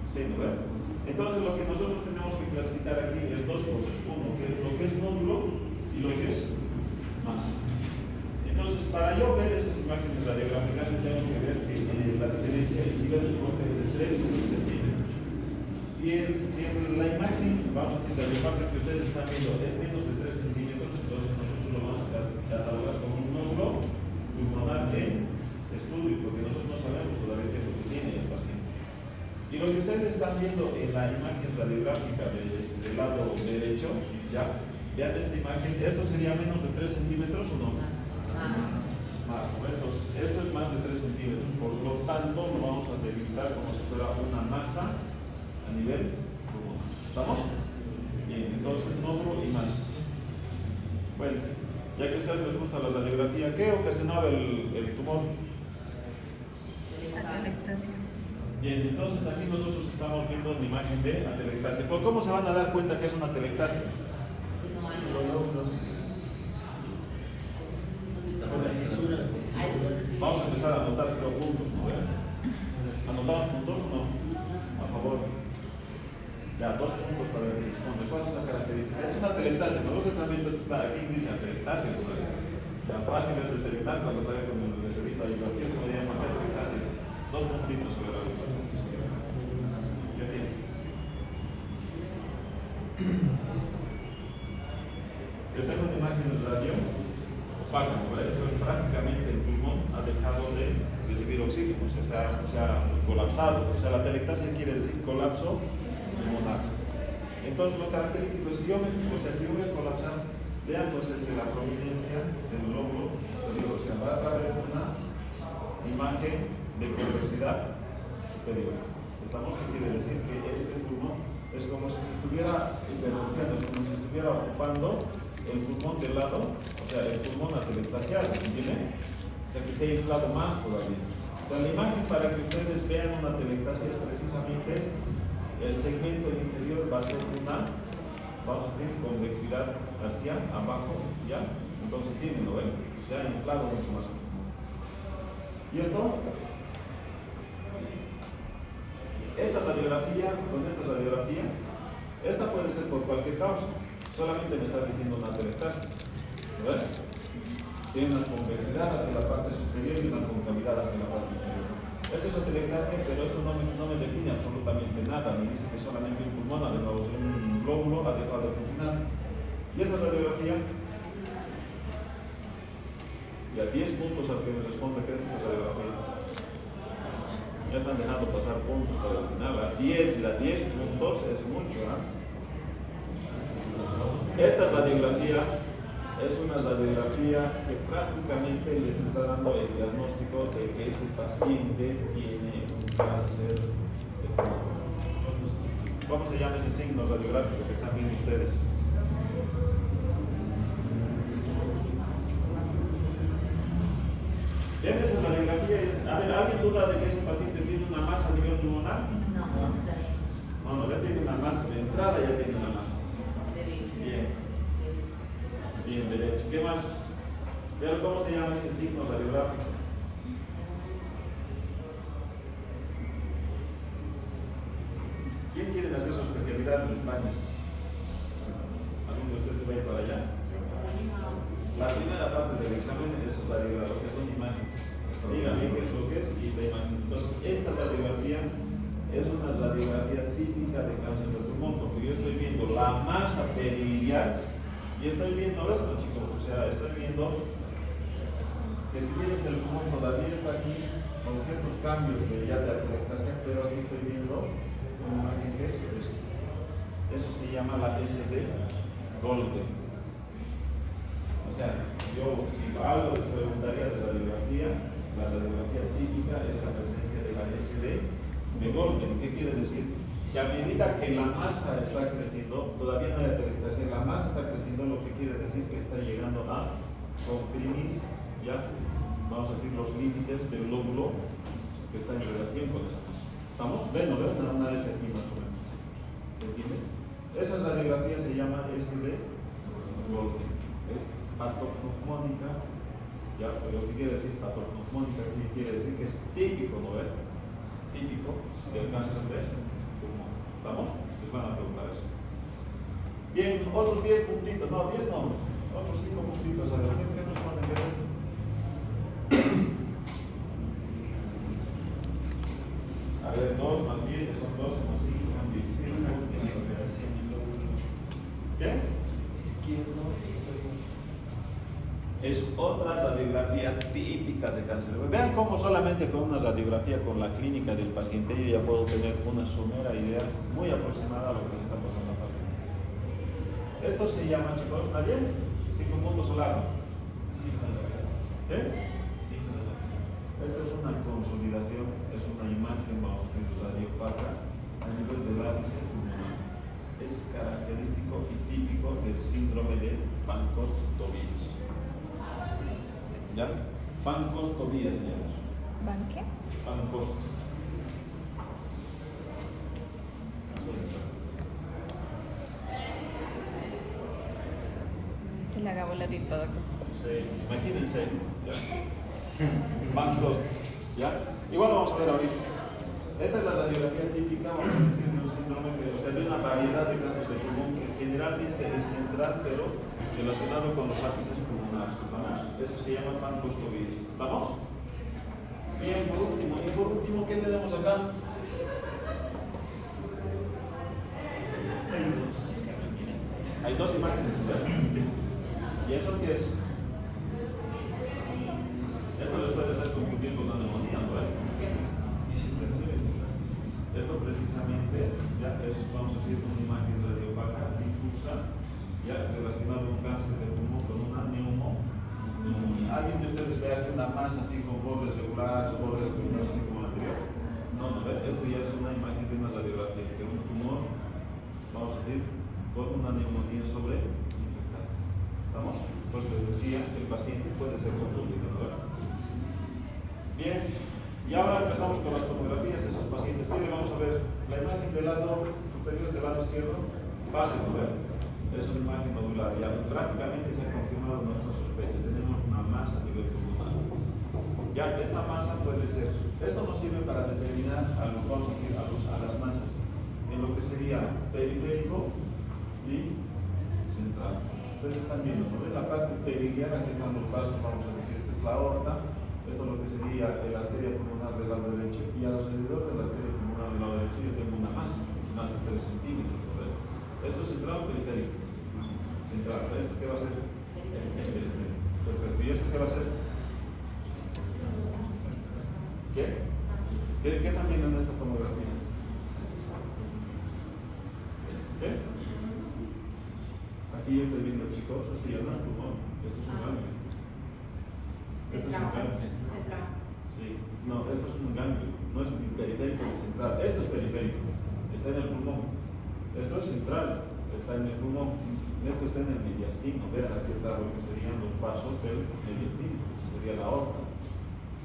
Sí, ¿no ven? Entonces lo que nosotros tenemos que clasificar aquí es dos cosas. Uno, que es lo que es nódulo y lo que es masa. Entonces, para yo ver esas imágenes radiográficas, yo tengo que ver que la diferencia, el nivel de corte es de 3 centímetros. Si en la imagen, vamos a decir, radiográfica que ustedes están viendo es menos de 3 centímetros, entonces nosotros lo vamos a catalogar como un nódulo pulmonar en estudio, porque nosotros no sabemos todavía qué es lo que tiene el paciente. Y lo que ustedes están viendo en la imagen radiográfica del lado derecho, ya, vean esta imagen, esto sería menos de 3 centímetros o no. Más, entonces, esto es más de 3 centímetros, por lo tanto lo vamos a delimitar como si fuera una masa a nivel pulmonar. ¿Estamos? Bien, entonces nódulo y masa. Bueno, ya que a ustedes les gusta la radiografía, ¿qué ocasionaba el tumor? Atelectasia. Bien, entonces aquí nosotros estamos viendo una imagen de atelectasia. ¿Por cómo se van a dar cuenta que es una atelectasia? Vamos a empezar a anotar los puntos, ¿no? ¿Anotamos puntos o no? A favor. Ya, 2 puntos para el que responde. ¿Cuál es la característica? Es una atelectasia. Nosotros han visto aquí dice atelectasia. La fácil es detectar cuando sale con el letrerito ahí. Aquí es como le llaman atelectasia. 2 puntitos. Ya tienes. Esta es una imagen del radio. Esto es prácticamente el pulmón ha dejado de recibir oxígeno, o sea, se ha colapsado. O sea, la atelectasia quiere decir colapso pulmonar. Entonces, lo característico es si yo voy a colapsar, vean pues la prominencia del lóbulo superior, o sea, va a haber una imagen de convexidad superior. ¿Estamos? ¿Qué quiere decir? Que este pulmón es como si se estuviera hipertrofiando, como si estuviera ocupando el pulmón del lado, o sea, el pulmón atelectasiado, ¿entienden? O sea, que se ha inflado más todavía. O sea, la imagen para que ustedes vean una telectasia es precisamente esto. El segmento inferior va a ser una, vamos a decir, convexidad hacia abajo, ¿ya? Entonces tienen, ¿lo ven? Se ha inflado mucho más. ¿Y esto? Esta radiografía, con esta radiografía, esta puede ser por cualquier causa. Solamente me está diciendo una telectasia. ¿Lo ven? Tiene una convexidad hacia la parte superior y una concavidad hacia la parte inferior. Esto es telectasia, pero esto no me define absolutamente nada. Me dice que solamente un pulmón ha dejado, un glóbulo ha dejado de funcionar. Y esta radiografía, y a 10 puntos al que me responde que es esta radiografía. Ya están dejando pasar puntos para el final. ¿Eh? 10 puntos es mucho. ¿Eh? Esta radiografía es una radiografía que prácticamente les está dando el diagnóstico de que ese paciente tiene un cáncer de pulmón. ¿Cómo se llama ese signo radiográfico que están viendo ustedes? ¿Ven esa radiografía? A ver, ¿alguien duda de que ese paciente tiene una masa a nivel pulmonar? No, está bien. No, ya tiene una masa, de entrada ya tiene una masa. Bien. Bien, derecho. ¿Qué más? Vean cómo se llama ese signo radiográfico. ¿Quiénes quieren hacer su especialidad en España? ¿Alguno de ustedes va a ir para allá? La primera parte del examen es radiografía, o sea, son imágenes. Díganme qué es lo que es y la imagen. Entonces, esta radiografía es una radiografía típica de cáncer de pulmón, porque yo estoy viendo la masa periliar. Y estoy viendo esto, chicos, o sea, estoy viendo que si bien el pulmón todavía está aquí con ciertos cambios de ya de atelectasia, pero aquí estoy viendo una imagen que es esto. Eso se llama la SD Golden. O sea, yo si algo les preguntaría de radiografía, la radiografía típica es la presencia de la SD de Golden. ¿Qué quiere decir? Que a medida que la masa está creciendo, todavía no hay atelectasia, la masa está creciendo, lo que quiere decir que está llegando a comprimir, ya, vamos a decir, los límites del lóbulo que está en relación con esa masa. ¿Estamos? Ven, ¿no ven? Una vez aquí más o menos. ¿Se entiende? Esa radiografía se llama SD Golden. Es patopneumónica, ya, pero ¿qué quiere decir patopneumónica? ¿Qué quiere decir? Que es típico, ¿no ven? Típico del cáncer de ¿estamos? Les van a preguntar eso. Bien, otros 10 puntitos, no, 10 no, otros 5 puntitos. A ver, ¿qué nos ponen que es esto? A ver, 2 más 10, son 12 más 5, son 15. ¿Qué? Es otra radiografía típica de cáncer. Vean cómo solamente con una radiografía con la clínica del paciente yo ya puedo tener una somera idea muy aproximada a lo que le está pasando al paciente. Esto se llama, chicos, ¿nadie? 5 puntos solar. ¿Qué? Esto es una consolidación, es una imagen, vamos a decir, radiopaca a nivel del ápice pulmonar. Es característico y típico del síndrome de Pancoast-Tobías. ¿Ya? Pancoast-Tobías se llama. ¿Van qué? Pancoast. Se le haga voladito. Sí, imagínense. ¿Ya? Pancoast. ¿Ya? Igual vamos a ver ahorita. Esta es la radiografía típica, vamos a decir, de un síndrome, o sea, de una variedad de cáncer de pulmón que generalmente es central, pero relacionado con los ápices pulmonares. ¿Estamos? Eso se llama Pancoast-Tobías. ¿Estamos? Bien, por último. Y por último, ¿qué tenemos acá? Hay 2 imágenes, ¿verdad? ¿Y eso qué es? Esto les puede hacer confundir con una neumonía, ¿no? Esto precisamente, ya es, vamos a decir, una imagen radiopaca difusa, ya relacionado con cáncer de pulmón con una neumonía. ¿Alguien de ustedes ve aquí una masa así con bordes regulares o bordes regulares así como la anterior? No, esto ya es una imagen de una radiografía, de un tumor, vamos a decir, con una neumonía sobre infectada. ¿Estamos? Pues les decía que el paciente puede ser contundido, ¿verdad? Bien, y ahora empezamos con las tomografías de esos pacientes. ¿Qué le vamos a ver? La imagen del lado superior del lado izquierdo, fácil, ¿verdad? Es una imagen nodular. Ya prácticamente se ha confirmado nuestra sospecha. Tenemos una masa a nivel pulmonar. Ya, esta masa puede ser. Esto nos sirve para determinar a las masas en lo que sería periférico y central. Ustedes están viendo, ¿no? En la parte periliar, aquí están los vasos, vamos a decir, esta es la aorta, esto es lo que sería la arteria pulmonar del lado derecho, y alrededor de la arteria pulmonar del lado derecho yo tengo una masa, más de 3 centímetros. ¿Esto es central o periférico? Central. ¿Esto qué va a ser? Periférico. Perfecto. ¿Y esto qué va a ser? ¿Qué? ¿Qué están viendo en esta tomografía? ¿Qué? Aquí yo estoy viendo, chicos, esto ya no es pulmón, esto es un ganglio. Esto es un ganglio. Sí, no, esto es un ganglio, no es un periférico ni central. Esto es periférico, está en el pulmón. Esto es central, está en el pulmón. Esto está en el mediastino. Vean, aquí está lo que serían los vasos del mediastino. Esto sería la aorta.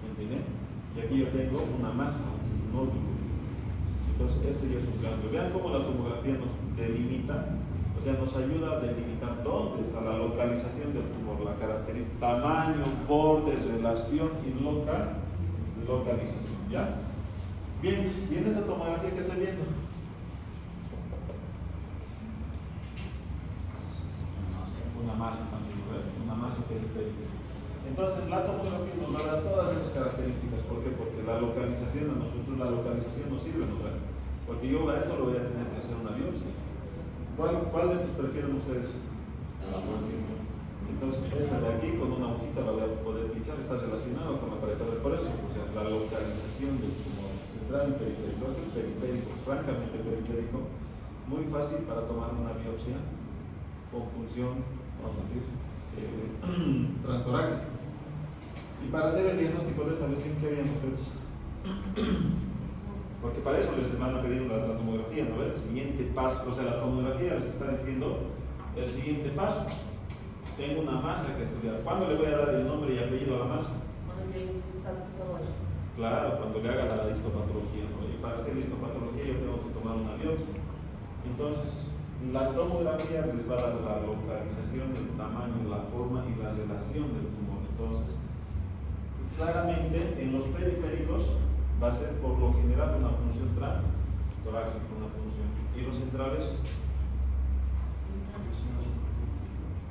¿Entienden? Y aquí yo tengo una masa, un nódulo. Entonces, esto ya es un ganglio. Vean cómo la tomografía nos delimita. O sea, nos ayuda a delimitar dónde está la localización del tumor, la característica, tamaño, borde, relación y localización, ¿ya? Bien, y en esta tomografía que estoy viendo, una masa también, ¿verdad? Una masa periférica. Entonces, la tomografía nos va a dar todas esas características. ¿Por qué? Porque la localización, a nosotros la localización nos sirve, ¿no? Porque yo a esto lo voy a tener que hacer una biopsia. ¿Cuál de estos prefieren ustedes? Entonces, esta de aquí con una hojita la voy a poder pinchar, está relacionado con la pared. Por eso, o sea, la localización del tumor central y periférico. Esto es periférico, francamente periférico, muy fácil para tomar una biopsia con punción, vamos a decir, transtorácica. Y para hacer el diagnóstico de esta lesión, ¿qué harían ustedes? Porque para eso les van a pedir la tomografía, ¿no? El siguiente paso, o sea, la tomografía les está diciendo el siguiente paso. Tengo una masa que estudiar. ¿Cuándo le voy a dar el nombre y apellido a la masa? Cuando lleguen sus estados citológicos. Claro, cuando le haga la histopatología, ¿no? Y para hacer histopatología yo tengo que tomar una biopsia. Entonces, la tomografía les va a dar la localización, el tamaño, la forma y la relación del tumor. Entonces, claramente en los periféricos va a ser por lo general una punción torácica, una punción. Y los centrales,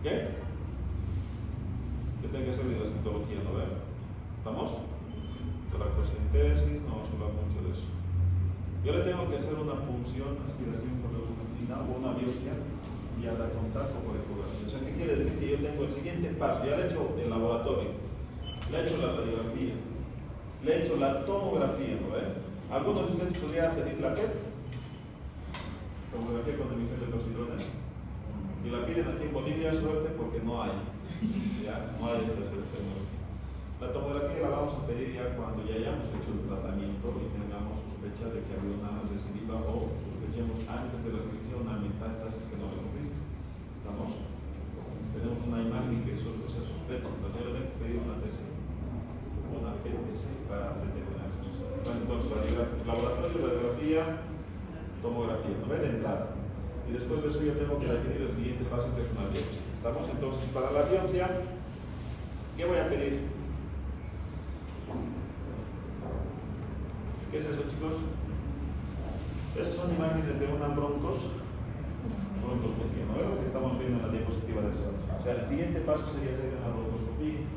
¿qué? Yo tengo que hacer la citología, ¿no ven? ¿Estamos? Toracocentesis, no vamos a hablar mucho de eso. Yo le tengo que hacer una punción, aspiración por la o una biopsia y a dar contacto por ecografía. O sea, ¿qué quiere decir? Que yo tengo el siguiente paso. Ya le he hecho el laboratorio, le he hecho la radiografía, le he hecho la tomografía, ¿no ven? ¿Alguno de ustedes podría pedir la PET? Tomografía con emisión de positrones. Si la piden aquí en Bolivia, suerte porque no hay. Ya, no hay esta tomografía. La tomografía la vamos a pedir ya cuando ya hayamos hecho el tratamiento y tengamos sospecha de que había una recidiva o sospechemos antes de la cirugía una metástasis que no hemos visto. ¿Estamos? Tenemos una imagen que se sospecha, entonces yo le tengo que pedir una TC, una PTC para determinar eso. Entonces, laboratorio, radiografía, tomografía, no ven de entrada. Y después de eso yo tengo que definir el siguiente paso, que es una biopsia. ¿Estamos? Entonces, para la biopsia, ¿qué voy a pedir? ¿Qué es eso, chicos? Esas son imágenes de una broncoscopía, ¿no? Es lo que estamos viendo en la diapositiva de eso. O sea, el siguiente paso sería hacer una broncoscopía,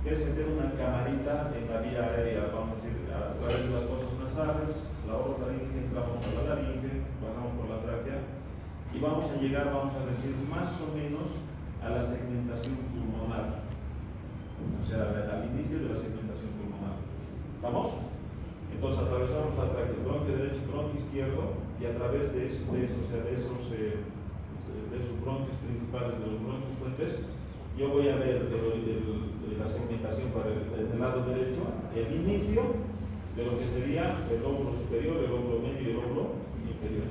que es meter una camarita en la vía aérea, vamos a decir, a través de las fosas nasales, la orofaringe, entramos a la laringe, bajamos por la tráquea y vamos a llegar, vamos a decir, más o menos a la segmentación pulmonar. O sea, al inicio de la segmentación pulmonar. ¿Estamos? Entonces atravesamos la tráquea, bronquio derecho, bronquio izquierdo, y a través de esos bronquios principales, de los bronquios puentes, yo voy a ver la segmentación para el lado derecho, el inicio de lo que sería el lóbulo superior, el lóbulo medio y el lóbulo inferior.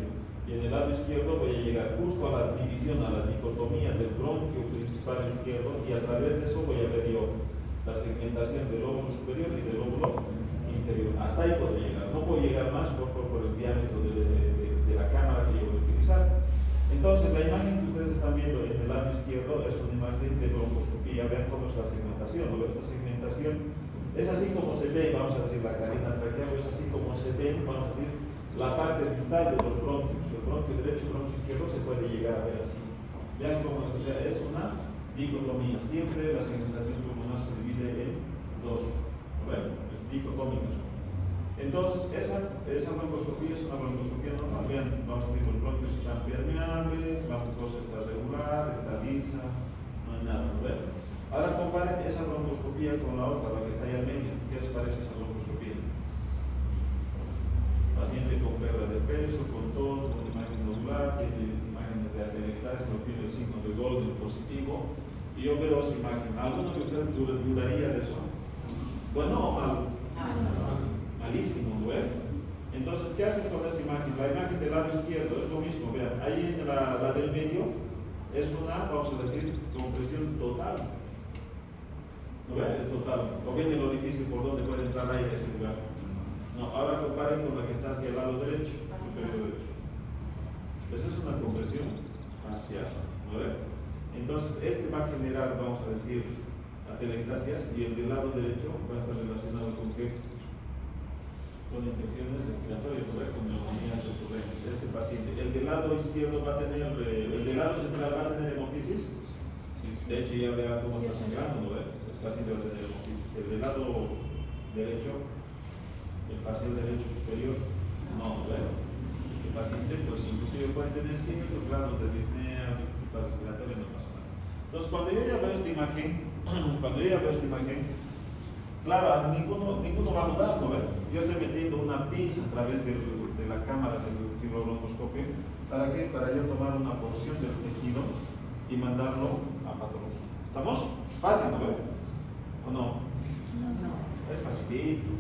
Y en el lado izquierdo voy a llegar justo a la división, a la dicotomía del bronquio principal izquierdo, y a través de eso voy a ver yo la segmentación del lóbulo superior y del lóbulo interior. Hasta ahí puedo llegar, no puedo llegar más por el diámetro de la cámara que yo voy a utilizar. Entonces, la imagen que ustedes están viendo en el lado izquierdo es una imagen de broncoscopía. Vean cómo es la segmentación, ¿no? Esta segmentación es así como se ve, vamos a decir, la carina traqueal, es así como se ve, vamos a decir, la parte distal de los bronquios. El bronquio derecho y el bronquio izquierdo se puede llegar a ver así. Vean cómo es, o sea, es una dicotomía. Siempre la segmentación pulmonar se divide en dos, ¿no ven? Es dicotómica. Entonces, esa broncoscopía es una broncoscopía normal. Vean, vamos a decir, los bronquios están permeables, la mucosa está regular, está lisa, no hay nada, ¿no ven? Ahora comparen esa broncoscopía con la otra, la que está ahí al medio. ¿Qué les parece esa broncoscopía? Paciente con pérdida de peso, con tos, con imagen nodular, tiene imágenes de atelectasia, no tiene el signo de Golden positivo. Y yo veo esa imagen. ¿Alguno de ustedes dudaría de eso? Bueno o malo. Malísimo, ¿no ven? Entonces, ¿qué hacen con esa imagen? La imagen del lado izquierdo es lo mismo, vean, ahí en la del medio es una, vamos a decir, compresión total. ¿No ven? Es total. ¿O ven el orificio por donde puede entrar aire en ese lugar? No, ahora comparen con la que está hacia el lado derecho, superior derecho. Esa es una compresión parcial, ¿no ven? Entonces, este va a generar, vamos a decir, atelectasias, y el del lado derecho va a estar relacionado con qué? Con infecciones respiratorias, con neumonías recurrentes. Este paciente, el del lado izquierdo va a tener, el del lado central va a tener hemoptisis. De hecho, ya vean cómo está sangrando, ¿no? El paciente va a tener hemoptisis. El del lado derecho, el parcial derecho superior, no, ¿no? El paciente, pues inclusive puede tener ciertos grados de disnea, dificultad respiratoria, no pasa nada. Entonces, cuando yo ya veo esta imagen, claro, ninguno va a dudar, ¿no ven? Yo estoy metiendo una pinza a través de la cámara del fibrobroncoscopio. ¿Para qué? Para yo tomar una porción del tejido y mandarlo a patología. ¿Estamos? Fácil, ¿no ven? ¿O no? No. Es facilito.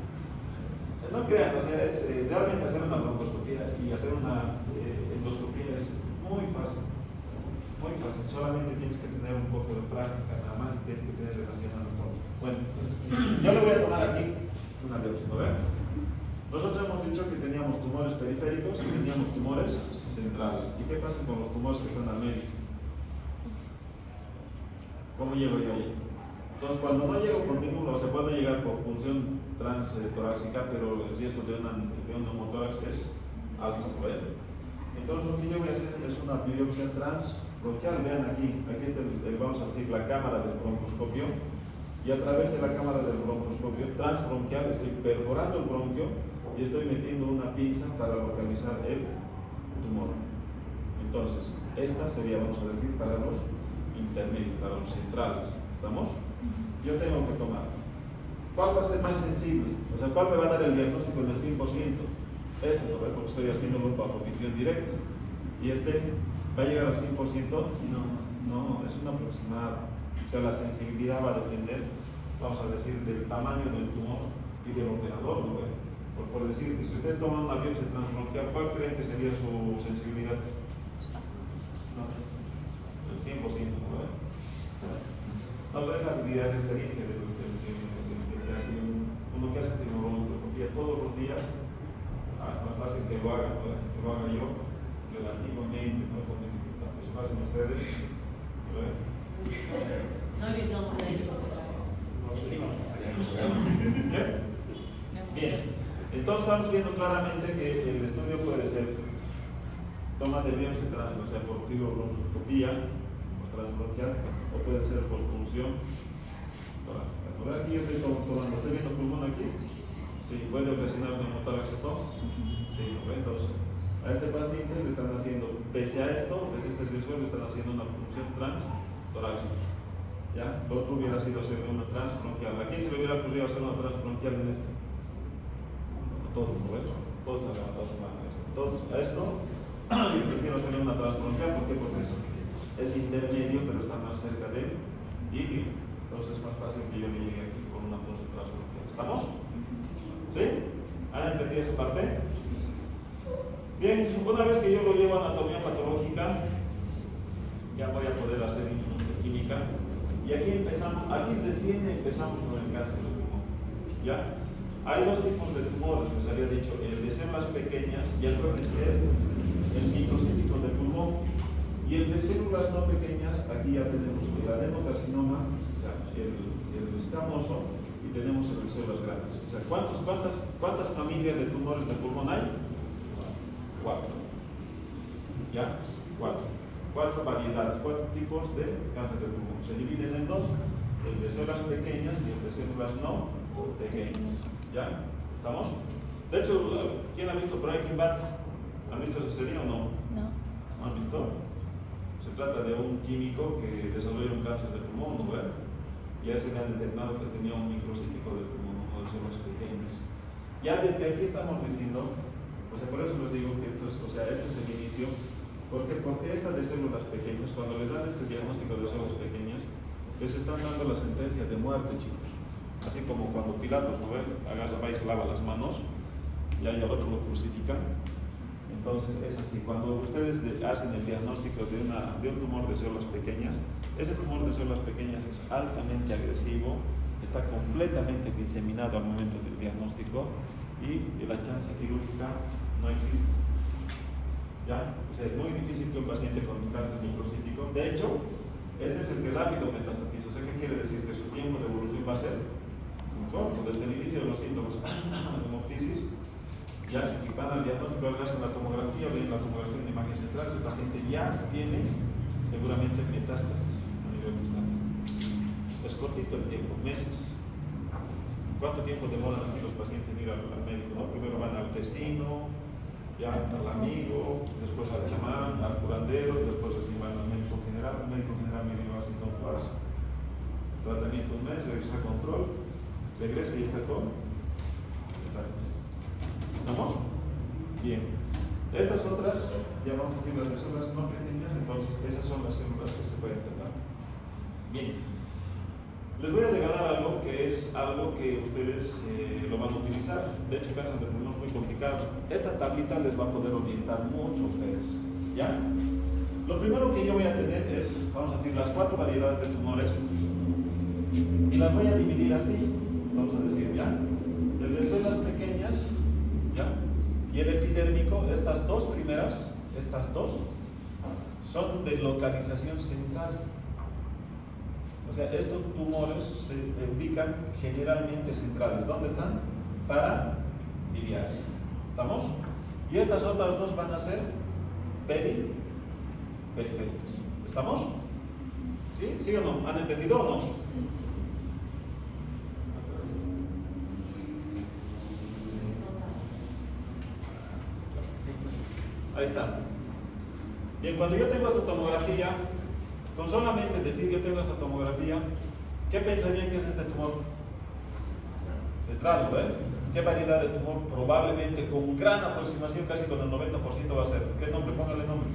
No crean, o sea, realmente hacer una broncoscopía y hacer una endoscopía es muy fácil. Muy fácil. Solamente tienes que tener un poco de práctica, nada más, y tienes que tener relacionado con. Bueno, yo le voy a tomar aquí una biopsia, ¿no ven? Nosotros hemos dicho que teníamos tumores periféricos y teníamos tumores centrales. ¿Y qué pasa con los tumores que están al medio? ¿Cómo llego yo ahí? Entonces, cuando no llego con ninguno, se puede llegar por punción transtorácica, pero el riesgo de un neumotórax es alto, ¿no ven? Entonces, lo que yo voy a hacer es una biopsia transbronquial. Vean aquí está vamos a decir, la cámara del broncoscopio. Y a través de la cámara del broncoscopio transbronquial estoy perforando el bronquio y estoy metiendo una pinza para localizar el tumor. Entonces, esta sería, vamos a decir, para los intermedios, para los centrales. ¿Estamos? Yo tengo que tomar. ¿Cuál va a ser más sensible? O sea, ¿cuál me va a dar el diagnóstico en el 100%? Este, ¿no? Porque estoy haciéndolo bajo visión directa. ¿Y este va a llegar al 100%? No, es una aproximada. O sea, la sensibilidad va a depender, vamos a decir, del tamaño del tumor y del operador, ¿no? Por decir, si ustedes toman una biopsia transbronquial, ¿cuál creen que sería su sensibilidad? No, el 100%, ¿no? No, es la habilidad de experiencia de que hace uno que hace fibrobroncoscopía todos los días. Es más fácil que lo haga, ¿no? Que lo haga yo relativamente, no con dificultad. Eso lo hacen ustedes, ¿no? No ligamos a eso. Bien, entonces estamos viendo claramente que el estudio puede ser toma de biopsia, o sea, por fibrobroncoscopía o transbronquial, o puede ser por punción torácica. Por aquí yo estoy tomando, estoy viendo pulmón aquí. Sí, puede ocasionar neumotórax esto. Sí, entonces a este paciente le están haciendo, pese a esto, pese a este sesgo, le están haciendo una punción transtorácica. ¿Ya? Lo otro hubiera sido hacer una transbronquial. ¿A quién se le hubiera ocurrido hacer una transbronquial en este? Todos, ¿no ves? Todos han levantado su mano. Todos a esto, yo prefiero hacer una transbronquial. ¿Por qué? Porque es intermedio, pero está más cerca del ilio. Entonces es más fácil que yo me llegue aquí con una punción transbronquial. ¿Estamos? ¿Sí? ¿Han entendido esa parte? Bien, una vez que yo lo llevo a anatomía patológica, ya voy a poder hacer química. Y aquí empezamos, aquí recién empezamos con el cáncer de pulmón. ¿Ya? Hay dos tipos de tumores, les había dicho, el de células pequeñas, y acuérdense este, el microcítico de pulmón, y el de células no pequeñas, aquí ya tenemos el adenocarcinoma, o sea, el escamoso, y tenemos el de células grandes. O sea, ¿cuántas familias de tumores de pulmón hay? 4. ¿Ya? 4 variedades, 4 tipos de cáncer de pulmón. Se dividen en dos, el de células pequeñas y el de células no pequeñas. ¿Ya? ¿Estamos? De hecho, ¿quién ha visto Breaking Bad? ¿Han visto esa serie o no? No. ¿Han visto? Se trata de un químico que desarrolla un cáncer de pulmón, ¿no? Y ya se le han detectado que tenía un microcítico de pulmón, uno de células pequeñas. Ya desde aquí estamos diciendo, o sea, por eso les digo que esto es el inicio. ¿Por qué? Porque esta de células pequeñas, cuando les dan este diagnóstico de células pequeñas, les están dando la sentencia de muerte, chicos. Así como cuando Pilatos, ¿no ven? Agarra, va y se lava las manos, y ahí al otro lo crucifican. Entonces es así, cuando ustedes hacen el diagnóstico de un tumor de células pequeñas, ese tumor de células pequeñas es altamente agresivo, está completamente diseminado al momento del diagnóstico y la chance quirúrgica no existe. ¿Ya? O sea, es muy difícil que un paciente con un cáncer microcítico, de hecho, este es el que rápido metastatiza. O sea, ¿qué quiere decir? Que su tiempo de evolución va a ser muy corto, desde el inicio de los síntomas de hemoptisis. Ya si van al diagnóstico, hacen la tomografía, ven la tomografía en imagen central, el paciente ya tiene seguramente metástasis a nivel distal. Es cortito el tiempo, meses. ¿Cuánto tiempo demoran aquí los pacientes en ir al médico? ¿No? Primero van al vecino, ya al amigo, después al chamán, al curandero, después así van al médico general. El médico general me dio así con plazo. Tratamiento un mes, regresa a control, regresa y está con metástasis. ¿Estamos? Bien. Estas otras, ya vamos a decir las células no pequeñas, entonces esas son las células que se pueden tratar. Bien. Les voy a regalar algo que es algo que ustedes lo van a utilizar. De hecho, cáncer de pulmón es muy complicado. Esta tablita les va a poder orientar mucho a ustedes. ¿Ya? Lo primero que yo voy a tener es, vamos a decir, las 4 variedades de tumores y las voy a dividir así. Vamos a decir, ¿ya? El de células pequeñas, ¿ya? Y el epidérmico, estas dos primeras, estas dos, son de localización central. O sea, estos tumores se ubican generalmente centrales. ¿Dónde están? Parabiliares. ¿Estamos? Y estas otras dos van a ser periféricas. ¿Estamos? ¿Sí? ¿Sí o no? ¿Han entendido o no? Ahí está. Bien, cuando yo tengo esta tomografía, con solamente decir yo tengo esta tomografía, ¿qué pensarían que es este tumor? Central, ¿eh? ¿Qué variedad de tumor? Probablemente con gran aproximación, casi con el 90% va a ser. ¿Qué nombre? Póngale nombre.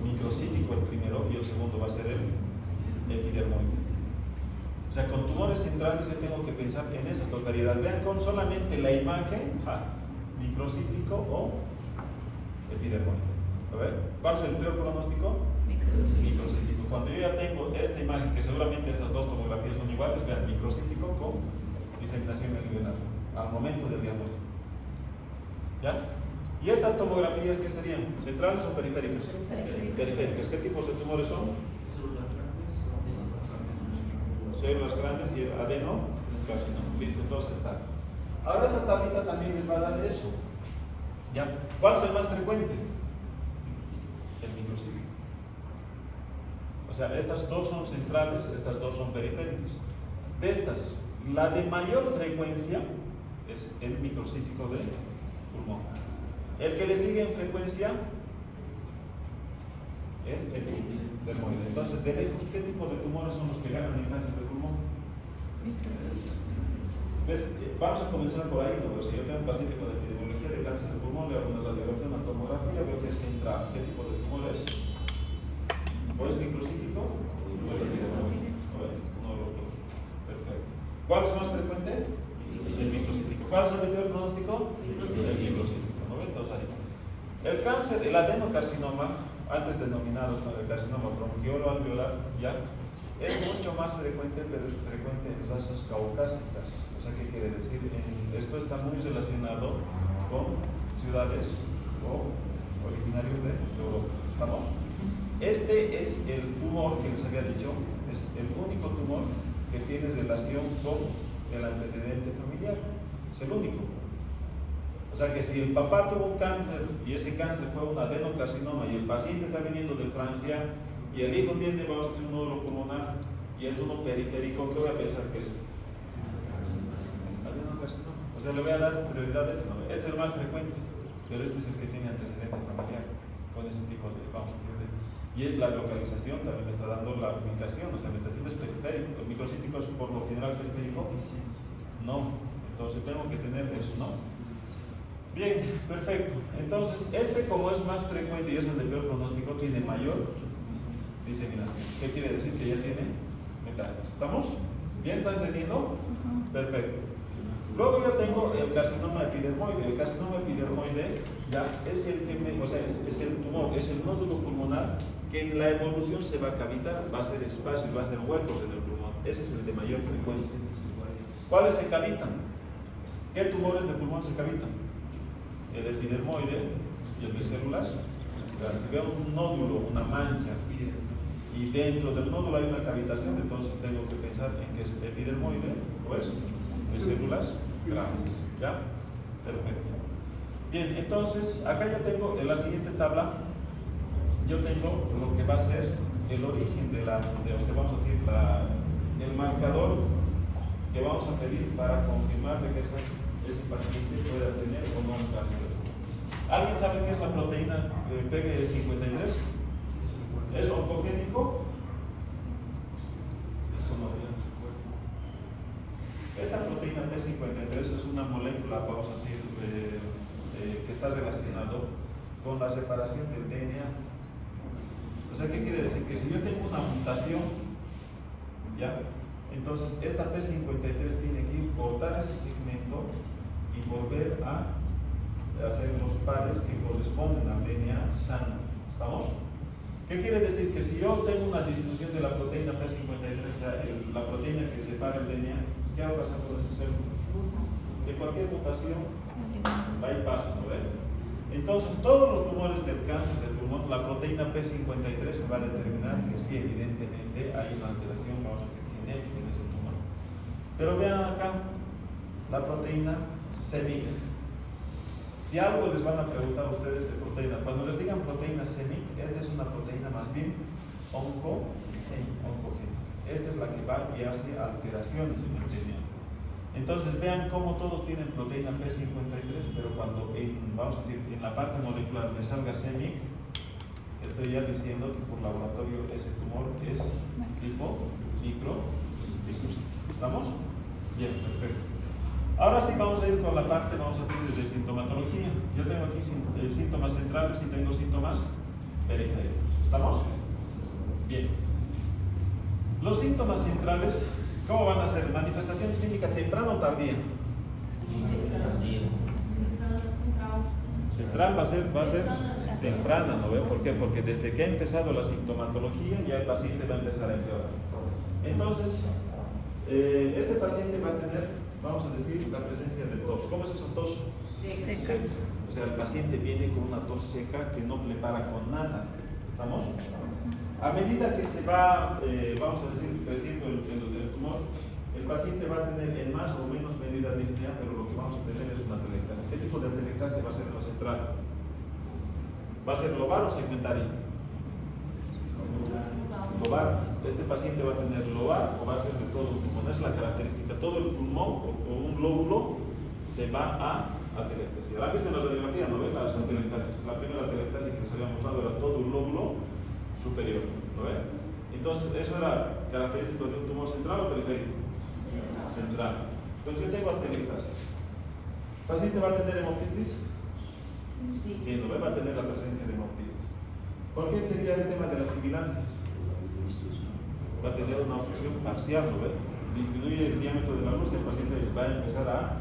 Microcítico el primero y el segundo va a ser el epidermoide. O sea, con tumores centrales yo tengo que pensar en esas dos variedades. Vean con solamente la imagen, microcítico o epidermoide. A ver, ¿cuál es el peor pronóstico? Microcítico. Cuando yo ya tengo esta imagen, que seguramente estas dos tomografías son iguales, vean, microcítico con diseminación meridional, al momento del diagnóstico. ¿Ya? ¿Y estas tomografías qué serían? ¿Centrales o periféricas? Periféricas. ¿Qué tipos de tumores son? Células grandes y adenocarcinoma. Listo, entonces está. Ahora esta tablita también les va a dar eso. ¿Ya? ¿Cuál es el más frecuente? El microcítico. O sea, estas dos son centrales, estas dos son periféricas. De estas, la de mayor frecuencia es el microcítico de pulmón. El que le sigue en frecuencia, el epidermoide. Entonces, de lejos, ¿qué tipo de tumores son los que ganan en cáncer de pulmón? ¿Ves? Vamos a comenzar por ahí, ¿no? Si yo tengo un paciente con epidemiología de cáncer de pulmón, le hago una radiografía, una tomografía, veo que es central. ¿Qué tipo de tumor es? ¿O es microcítico o es epidermoide? Uno de los dos. Perfecto. ¿Cuál es más frecuente? El microcítico. ¿Cuál es el peor pronóstico? El microcítico. ¿No ven? Entonces ahí. El cáncer, el adenocarcinoma, antes denominado carcinoma bronquiolo-alveolar, ya, es mucho más frecuente, pero es frecuente en razas caucásicas. O sea, ¿qué quiere decir? Esto está muy relacionado con ciudades o originarios de Europa. ¿Estamos? Este es el tumor que les había dicho, es el único tumor que tiene relación con el antecedente familiar. Es el único. O sea que si el papá tuvo un cáncer y ese cáncer fue un adenocarcinoma y el paciente está viniendo de Francia y el hijo tiene, vamos a decir, un nódulo pulmonar y es uno periférico, ¿qué voy a pensar que es? Adenocarcinoma. O sea, le voy a dar prioridad a este nombre. Este es el más frecuente, pero este es el que tiene antecedente familiar con ese tipo de, vamos a decir, y es la localización, también me está dando la ubicación, o sea, me está diciendo es periférico. El microcítico es por lo general periférico. No, entonces tengo que tener eso, ¿no? Bien, perfecto. Entonces, este como es más frecuente y es el de peor pronóstico, tiene mayor diseminación. ¿Qué quiere decir? Que ya tiene metástasis. ¿Estamos? ¿Bien? ¿Está entendiendo? Perfecto. Luego yo tengo el carcinoma epidermoide. El carcinoma epidermoide ya es el que es el tumor, es el nódulo pulmonar que en la evolución se va a cavitar, va a hacer espacios, va a hacer huecos en el pulmón. Ese es el de mayor frecuencia. ¿Cuáles se cavitan? ¿Qué tumores de pulmón se cavitan? El epidermoide y el de células. Si veo un nódulo, una mancha, y dentro del nódulo hay una cavitación, entonces tengo que pensar en que es epidermoide o es de células grandes. ¿Ya? Perfecto. Bien, entonces acá yo tengo en la siguiente tabla, yo tengo lo que va a ser el origen o sea, vamos a decir, el marcador que vamos a pedir para confirmar de que ese paciente pueda tener o no un cáncer. ¿Alguien sabe qué es la proteína PG53? ¿Es oncogénico? Esta proteína P53 es una molécula, vamos a decir, que está relacionado con la reparación del DNA. O sea, ¿qué quiere decir? Que si yo tengo una mutación, ¿ya? Entonces esta P53 tiene que ir cortar ese segmento y volver a hacer los pares que corresponden al DNA sano. ¿Estamos? ¿Qué quiere decir? Que si yo tengo una disminución de la proteína P53, o sea, la proteína que separa el DNA, ¿qué va a pasar con ese célula? De cualquier mutación, ahí pasa, ¿no ven? Entonces, todos los tumores del cáncer de pulmón, la proteína P53 va a determinar que sí, evidentemente, hay una alteración, vamos a decir, genética en ese tumor. Pero vean acá, la proteína CEMIC. Si algo les van a preguntar a ustedes de proteína, cuando les digan proteína CEMIC, esta es una proteína más bien oncogénica. Esta es la que va y hace alteraciones en el DNA. Entonces vean cómo todos tienen proteína P53, pero cuando vamos a decir, en la parte molecular me salga CEMIC, estoy ya diciendo que por laboratorio ese tumor es tipo microcítico. ¿Estamos? Bien, perfecto. Ahora sí vamos a ir con la parte, vamos a decir, de sintomatología. Yo tengo aquí síntomas centrales y tengo síntomas periféricos. ¿Estamos? Bien. Los síntomas centrales, ¿cómo van a ser? Manifestación clínica temprana o tardía. Central va a ser temprana, ¿no ve? ¿Por qué? Porque desde que ha empezado la sintomatología ya el paciente va a empezar a empeorar. Entonces, este paciente va a tener, vamos a decir, la presencia de tos. ¿Cómo es esa tos? Seca. O sea, el paciente viene con una tos seca que no le para con nada. ¿Estamos? A medida que se va, vamos a decir, creciendo el tumor, el paciente va a tener en más o menos medida disnea, pero lo que vamos a tener es una atelectasia. ¿Qué tipo de atelectasia va a ser la central? ¿Va a ser lobar o segmentaria? Lobar. Este paciente va a tener lobar o va a ser de todo el pulmón. Es la característica. Todo el pulmón o un lóbulo se va a atelectasiar. ¿La han visto en la radiografía? ¿No ves las atelectasias? La primera atelectasia que les había mostrado era todo el lóbulo superior. ¿No ven? Entonces, ¿eso era característico de un tumor central o periférico? Central. Entonces, yo tengo atelectasia. ¿El paciente va a tener hemoptisis? Sí, ¿no ve? Va a tener la presencia de hemoptisis. ¿Por qué sería el tema de las sibilancias? Va a tener una obstrucción parcial, ¿no ve? Disminuye el diámetro de la luz y el paciente va a empezar a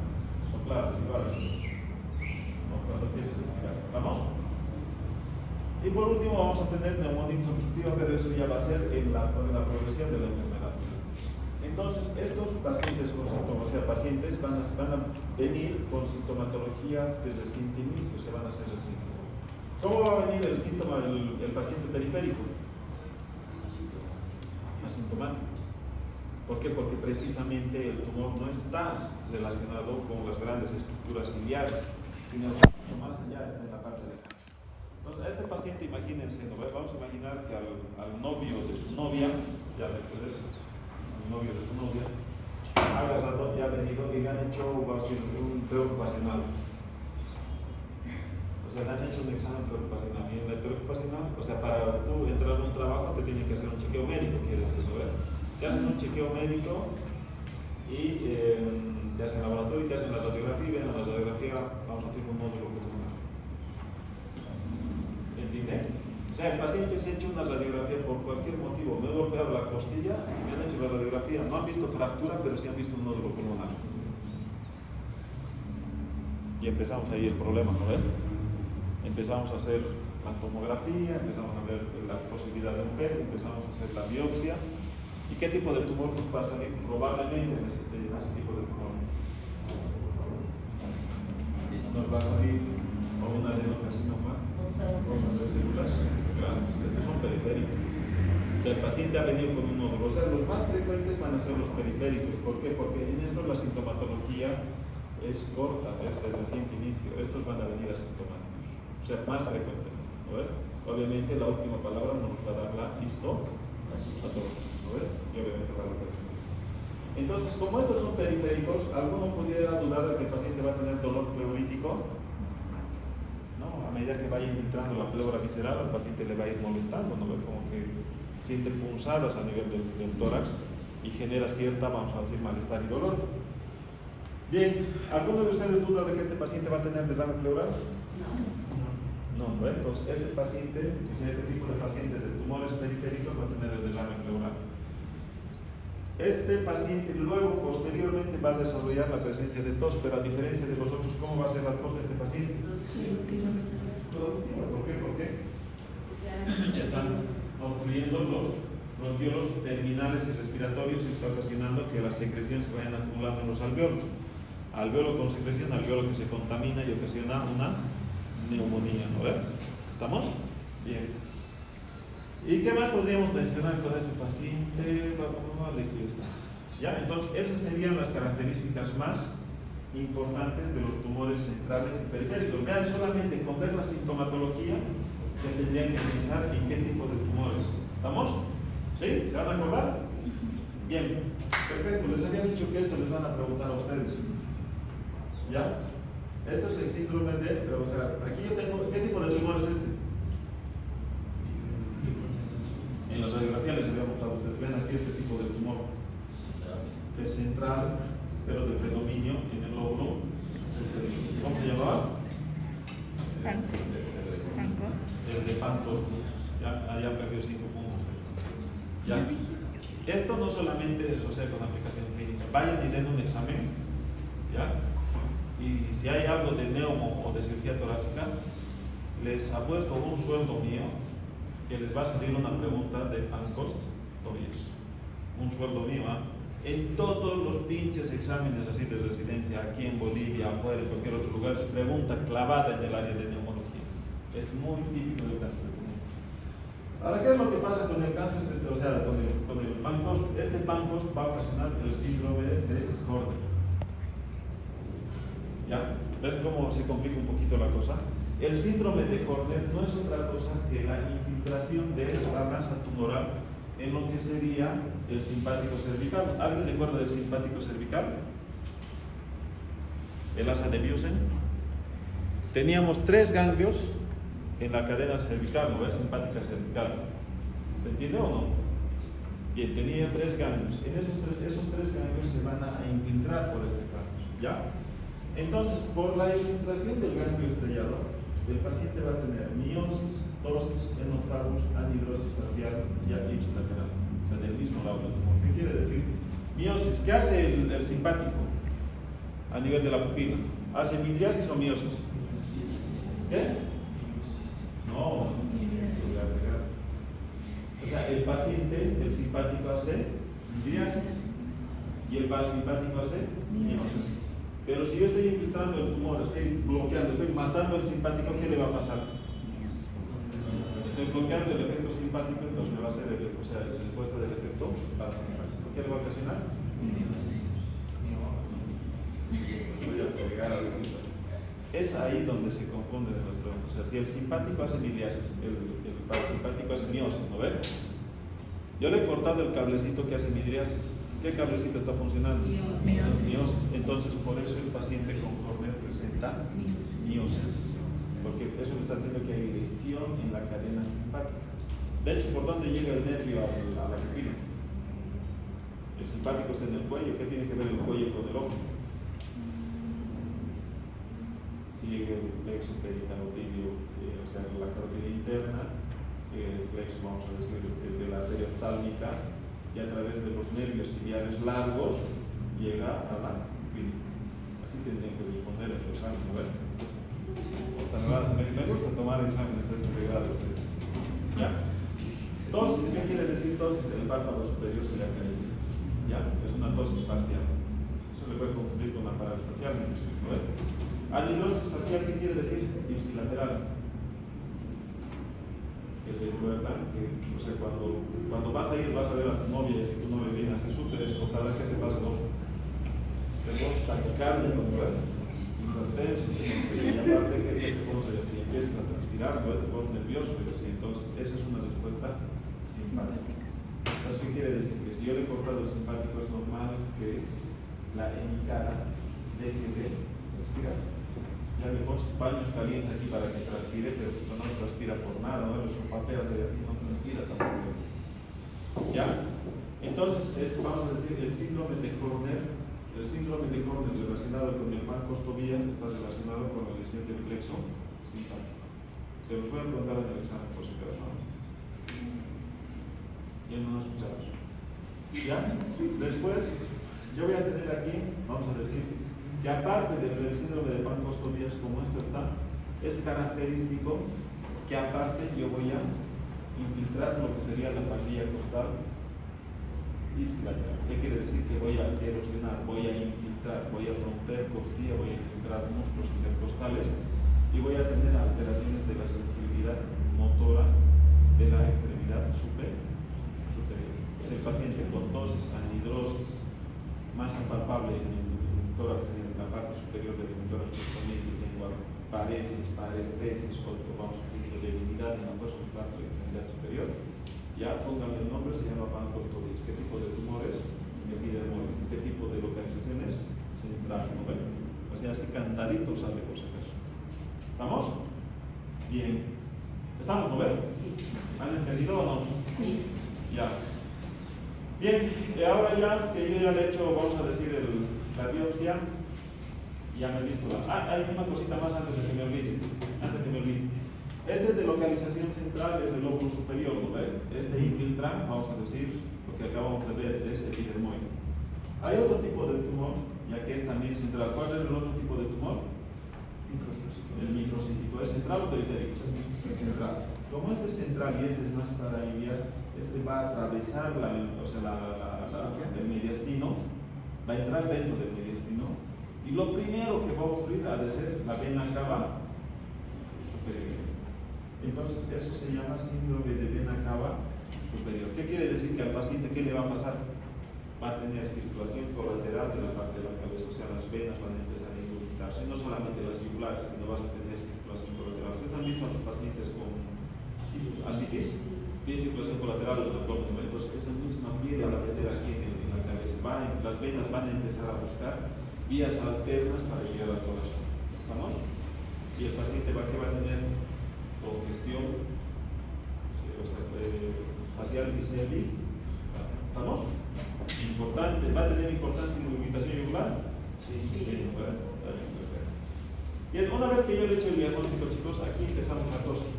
soplar, a silbar. ¿No? Cuando empiece a respirar. ¿Vamos? Y por último vamos a tener neumonitis obstructiva, pero eso ya va a ser en la progresión de la enfermedad. Entonces, estos pacientes con síntomas, o sea, pacientes van a venir con sintomatología de reciente inicio, se van a hacer recientes. ¿Cómo va a venir el síntoma del paciente periférico? Asintomático. ¿Por qué? Porque precisamente el tumor no está relacionado con las grandes estructuras ciliares, sino mucho más allá, está en la parte de cáncer. Entonces, a este paciente, imagínense, ¿no? Vamos a imaginar que al novio de su novia, ya después de eso, al novio de su novia, ha agarrado, ya ha venido y le han hecho un preocupacional. O sea, le han hecho un examen preocupacional. Y en el preocupacional, o sea, para tú entrar a un trabajo te tienen que hacer un chequeo médico, ¿quieres decir? Te hacen un chequeo médico y te hacen laboratorio, te hacen la radiografía y ven a la radiografía, vamos a hacer un módulo pulmonar. ¿Entiendes? O sea, el paciente se ha hecho una radiografía por cualquier motivo, me he golpeado la costilla, me han hecho la radiografía, no han visto fractura, pero sí han visto un nódulo pulmonar. Y empezamos ahí el problema, ¿no ves? Empezamos a hacer la tomografía, empezamos a ver la posibilidad de un PET, empezamos a hacer la biopsia. ¿Y qué tipo de tumor nos va a salir? Probablemente en ese tipo de tumor nos va a salir un adenocarcinoma con las células grandes, estos son periféricos. O sea, el paciente ha venido con un nódulo. O sea, los más frecuentes van a ser los periféricos. ¿Por qué? Porque en esto la sintomatología es corta, es de reciente inicio. Estos van a venir asintomáticos. O sea, más frecuentemente. ¿No ves? Obviamente la última palabra nos va a dar la histopatología. ¿No ves? Y obviamente va a la persona. Entonces, como estos son periféricos, ¿alguno pudiera dudar de que el paciente va a tener dolor pleurítico? No, a medida que vaya infiltrando la pleura visceral, al paciente le va a ir molestando, ¿no? Como que siente punzadas a nivel del tórax y genera cierta, vamos a decir, malestar y dolor. Bien, ¿alguno de ustedes duda de que este paciente va a tener desgarre pleural? No, ¿no? Entonces, este paciente, este tipo de pacientes de tumores periféricos va a tener el desgarre pleural. Este paciente luego, posteriormente, va a desarrollar la presencia de tos, pero a diferencia de los otros, ¿cómo va a ser la tos de este paciente? Productiva. ¿Por qué? Porque están obstruyendo los bronquiolos terminales y respiratorios y está ocasionando que las secreciones se vayan acumulando en los alveolos. Alveolo con secreción, alveolo que se contamina y ocasiona una neumonía, ¿no ves? ¿Estamos? Bien. ¿Y qué más podríamos mencionar con este paciente? Listo, ya está. ¿Ya? Entonces, esas serían las características más importantes de los tumores centrales y periféricos. Vean, solamente con ver la sintomatología que tendrían que pensar en qué tipo de tumores. ¿Estamos? ¿Sí? ¿Se van a acordar? Bien, perfecto. Les había dicho que esto les van a preguntar a ustedes. ¿Ya? Esto es el síndrome de, o sea, aquí yo tengo, ¿qué tipo de tumor es este? En la radiografía les había mostrado a ustedes, ven aquí este tipo de tumor. Es central, pero de predominio en el lóbulo. ¿Cómo se llamaba? El de Pantos. Ya perdió 5 puntos. ¿Ya? Esto no solamente es, o sea, con aplicación clínica. Vayan y den un examen. ¿Ya? Y si hay algo de neumo o de cirugía torácica, les apuesto un sueldo mío que les va a salir una pregunta de Pancost Tobias. Un sueldo mío, ¿eh? En todos los pinches exámenes así de residencia, aquí en Bolivia, afuera, en cualquier otro lugar, se pregunta clavada en el área de neumología. Es muy típico del cáncer de pulmón. Ahora, ¿qué es lo que pasa con el cáncer, o sea, con el Pancost? Este Pancost va a ocasionar el síndrome de Horner. ¿Ya? ¿Ves cómo se complica un poquito la cosa? El síndrome de Horner no es otra cosa que la infiltración de esta masa tumoral en lo que sería el simpático cervical. ¿Alguien se acuerda del simpático cervical? El asa de Busen. Teníamos 3 ganglios en la cadena cervical, ¿no? La simpática cervical. ¿Se entiende o no? Bien, tenía 3 ganglios. En esos tres ganglios se van a infiltrar por este cáncer. ¿Ya? Entonces, por la infiltración del ganglio estrellado, el paciente va a tener miosis, tosis, henotalgus, anhidrosis facial y ipsilateral. O sea, del mismo lado del tumor. ¿Qué quiere decir? Miosis. ¿Qué hace el simpático a nivel de la pupila? ¿Hace midriasis o miosis? ¿Qué? No. sea, el paciente, el simpático hace midriasis y el parasimpático hace miosis. Pero si yo estoy infiltrando el tumor, estoy bloqueando, estoy matando el simpático, ¿qué le va a pasar? Estoy bloqueando el efecto simpático, entonces me va a hacer o sea, la respuesta del efecto parasimpático. ¿Qué le va a ocasionar? Voy a pegar al efecto. Es ahí donde se confunde de nuestro. O sea, si el simpático hace midriasis, el parasimpático hace miosis, ¿no ven? Yo le he cortado el cablecito que hace midriasis. ¿Qué cablecito está funcionando? Miosis. Entonces, por eso el paciente con Horner presenta miosis. Porque eso me está diciendo que hay lesión en la cadena simpática. De hecho, ¿por dónde llega el nervio a la pupila? El simpático está en el cuello. ¿Qué tiene que ver el cuello con el ojo? Sigue el plexo pericarotídeo, o sea, la carotidia interna, sigue el plexo, vamos a decir, de la arteria oftálmica, y a través de los nervios ciliares largos llega a la pupila. Así tendrían que responder en su examen, ¿no ven? Me gusta tomar exámenes de este grado. ¿Ya? Tosis, ¿qué quiere decir tosis? El párpado superior se le ha caído. ¿Ya? Es una tosis parcial. Eso le puede confundir con una parasfacial, ¿no ven? Anhidrosis facial, ¿qué quiere decir? Ipsilateral. Que se recuerda que, o sea, cuando vas a ir, vas a ver a tu novia y si tu novia viene así súper escotada, ¿qué te pasa vos? Te vos taquicardia, ¿no? Hipertenso, y aparte que te pones así, empiezas a transpirar, ¿no? Te pones nervioso y así. Entonces, esa es una respuesta simpática. Entonces, ¿qué quiere decir? Que si yo le he cortado el simpático, es normal que la hemicara deje de transpirar. Ya le pones paños calientes aquí para que transpire, pero no transpira por nada, ¿no? Los papeles de así no transpira tampoco. ¿Ya? Entonces, vamos a decir, el síndrome de Horner relacionado con el Mann-Costa-Vías está relacionado con la lesión del plexo simpático. Se los voy a preguntar en el examen por si acaso. Ya no nos escuchamos. ¿Ya? Después, yo voy a tener aquí, vamos a decir, que aparte del síndrome de Mann-Costa-Vías como esto está, es característico que aparte yo voy a infiltrar lo que sería la pajilla costal ipsilateral. ¿Qué quiere decir? Que voy a erosionar, voy a infiltrar, voy a romper costilla, voy a infiltrar músculos intercostales y voy a tener alteraciones de la sensibilidad motora de la extremidad superior. Si el paciente con tosis, anhidrosis, masa palpable en el tórax, en la parte superior del tórax, también tengo paresis, parestesis, o vamos a decir debilidad en la fuerza muscular de la extremidad superior, ya pónganle el nombre, se llama Mann-Costa-Vías. ¿Qué tipo de tumores? Epidermoides. ¿Qué tipo de localizaciones? Central, ¿no ven? O sea, así cantadito sale por si acaso. ¿Estamos? Bien. ¿Estamos, no ven? Sí. ¿Han entendido o no? Sí. Ya. Bien, ahora ya que yo ya le he hecho, vamos a decir, la biopsia, ya me he visto hay una cosita más antes de que me olvide. Este es de localización central, es del lóbulo superior, ¿no ven? Este infiltra, vamos a decir, lo que acabamos de ver, es epidermoide. Hay otro tipo de tumor, ya que es también central. ¿Cuál es el otro tipo de tumor? El microcítico. ¿Es central o periférico? Central. Como este es central y este es más para enviar, este va a atravesar el mediastino, va a entrar dentro del mediastino y lo primero que va a obstruir ha de ser la vena cava superior. Entonces, eso se llama síndrome de vena cava superior. ¿Qué quiere decir? Que al paciente, ¿qué le va a pasar? Va a tener circulación colateral de la parte de la cabeza, o sea, las venas van a empezar a irritarse, no solamente las yugulares, sino vas a tener circulación colateral. ¿Ustedes han visto a los pacientes con ascitis? Tienen circulación colateral de los abdomen, entonces esa misma piel la va a meter aquí en la cabeza. Las venas van a empezar a buscar vías alternas para llegar al corazón. ¿Estamos? Y el paciente ¿qué va a tener? Congestión facial biselli. ¿Estamos? Importante, ¿va a tener importante lubricación yugular? Sí. Bueno, perfecto. Bien, una vez que yo le he hecho el diagnóstico, chicos, aquí empezamos la tos.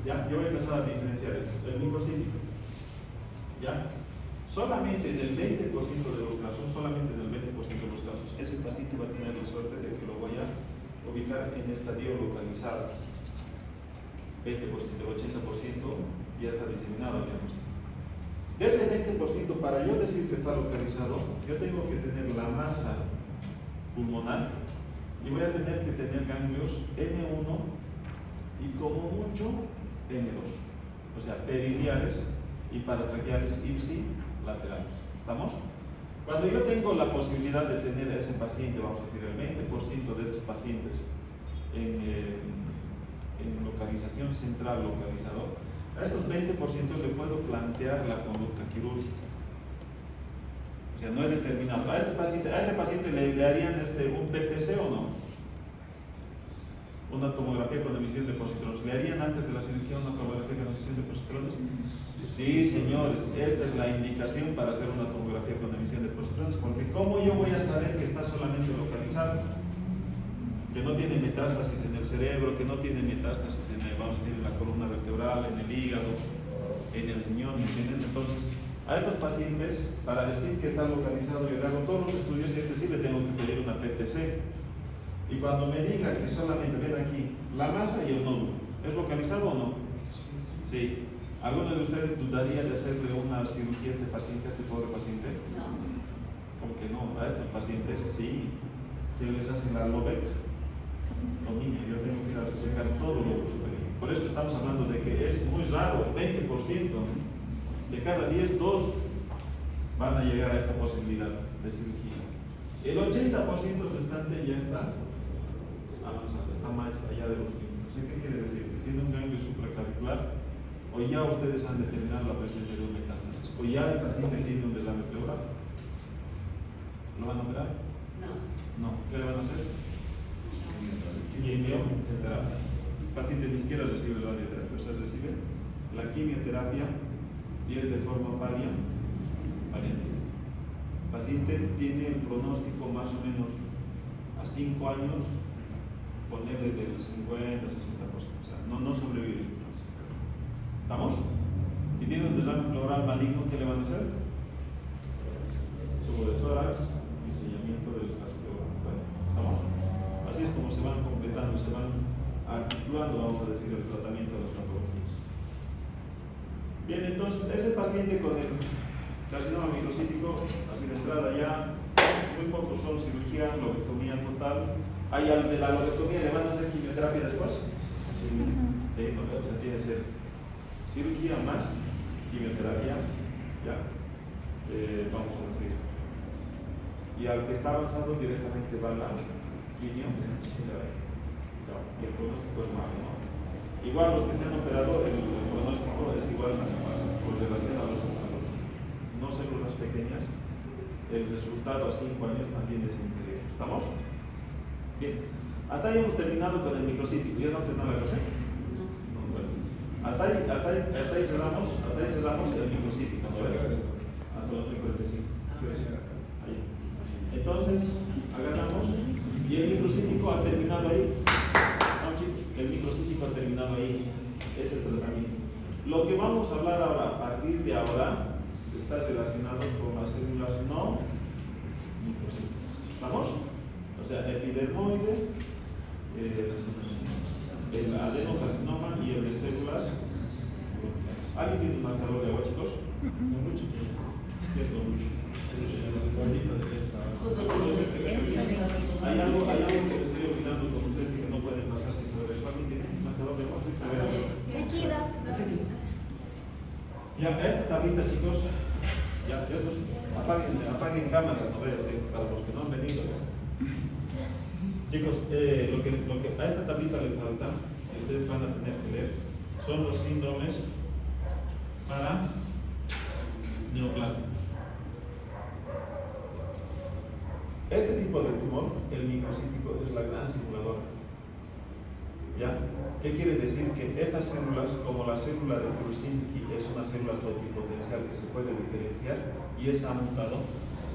Ya, yo voy a empezar a diferenciar esto. El microcítico. Ya. Solamente en el 20% de los casos, ese paciente va a tener la suerte de que lo voy a ubicar en estadio localizado. 20%, 80% ya está diseminado. determinado diagnóstico. De ese 20%, para yo decir que está localizado, yo tengo que tener la masa pulmonar y voy a tener que tener ganglios N1 y como mucho N2, o sea, peridiales y paratraqueales ipsilaterales. ¿Estamos? Cuando yo tengo la posibilidad de tener a ese paciente, vamos a decir el 20% de estos pacientes en localización central localizador, a estos 20% le puedo plantear la conducta quirúrgica. O sea, no he determinado. A este paciente le harían un PTC o no? Una tomografía con emisión de positrones. ¿Le harían antes de la cirugía una tomografía con emisión de positrones? Sí, señores, esta es la indicación para hacer una tomografía con emisión de positrones, porque ¿cómo yo voy a saber que está solamente localizado? Que no tiene metástasis en el cerebro, que no tiene metástasis vamos a decir, en la columna vertebral, en el hígado, en el riñón, ¿me entienden? Entonces, a estos pacientes, para decir que está localizado, yo le hago todos los estudios y sí le tengo que pedir una PTC. Y cuando me diga que solamente, ven aquí, la masa y el nódulo, ¿es localizado o no? Sí. ¿Alguno de ustedes dudaría de hacerle una cirugía a este paciente, a este pobre paciente? No. ¿Cómo que no? A estos pacientes sí. Se les hace la LOBEC. No, niña, yo tengo que ir a resecar todo lo superior. Por eso estamos hablando de que es muy raro, el 20% de cada 10, 2 van a llegar a esta posibilidad de cirugía. El 80% restante ya está avanzado, está más allá de los límites. ¿Qué quiere decir? Que tiene un ganglio supraclavicular, o ya ustedes han determinado la presencia de un metástasis, o ya el paciente tiene un derrame pleural. ¿Lo van a operar? No. ¿Qué le van a hacer? Quimioterapia. El paciente ni siquiera recibe radioterapia, o sea, recibe la quimioterapia y es de forma paliativa. El paciente tiene el pronóstico más o menos a 5 años, ponerle del 50 a 60%, o sea, no sobrevive. ¿Estamos? Si tiene un derrame pleural maligno, ¿qué le van a hacer? Tubo de tórax, diseñamiento del espacio pleural. Bueno, ¿estamos? Así es como se van completando, se van articulando, vamos a decir, el tratamiento de las patologías. Bien, entonces, ese paciente con el carcinoma microcítico, así de entrada ya, muy pocos son cirugía, lobectomía total. ¿Hay al de la lobectomía le van a hacer quimioterapia después? Sí, no, o sea, tiene que ser cirugía más quimioterapia, ¿ya? Vamos a decir. Y al que está avanzado directamente va la quimio, y el pronóstico es malo, ¿no? Igual los que se han operado, el pronóstico es igual con relación a los no células pequeñas, el resultado a 5 años también es inferior. ¿Estamos? Bien. Hasta ahí hemos terminado con el microcítico. ¿Ya estamos terminando la clase? No. Bueno. Hasta ahí cerramos el microcítico. ¿No? Hasta los 45. Ahí. Entonces, agarramos y el microcítico ha terminado ahí. No, chicos, el microcítico ha terminado ahí. Es el tratamiento. Lo que vamos a hablar ahora, a partir de ahora, está relacionado con las células no microcíticas. ¿Estamos? O sea, epidermoide, el adenocarcinoma y el de células. ¿Alguien tiene un marcador de agua, chicos? No mucho. ¿Qué es lo mucho? Hay algo que me estoy olvidando con ustedes y que no pueden pasar si se ve. ¿Alguien tiene un marcador de agua? Ya, esta tablita, chicos, ya, estos apaguen cámaras, no veas, para los que no han venido. Chicos, lo que a esta tablita le falta, que ustedes van a tener que leer, son los síndromes para neoplásicos. Este tipo de tumor, el microcítico, es la gran simuladora. ¿Ya? ¿Qué quiere decir? Que estas células, como la célula de Kurczynski, es una célula totipotencial que se puede diferenciar y es amutado.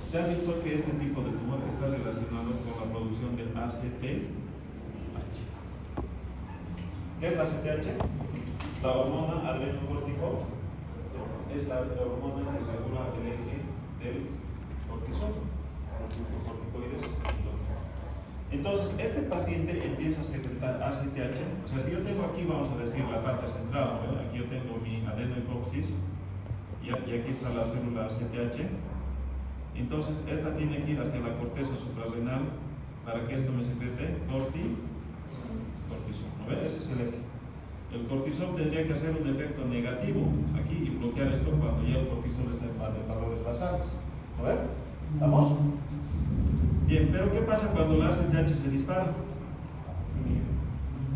Se ha visto que este tipo de tumor está relacionado con la producción de ACTH. ¿Qué es la ACTH? La hormona adrenocórtico es la hormona que regula el eje del cortisol, los glucocorticoides. Entonces, este paciente empieza a secretar ACTH. O sea, si yo tengo aquí, vamos a decir, la parte central, ¿no? Aquí yo tengo mi adenohipófisis. está la célula CTH. Entonces, esta tiene que ir hacia la corteza suprarrenal para que esto me secrete cortisol. ¿No ve? Ese es el eje. El cortisol tendría que hacer un efecto negativo aquí y bloquear esto cuando ya el cortisol está en valores basales. ¿No ve? ¿Estamos? Bien, pero ¿qué pasa cuando la ACTH se dispara?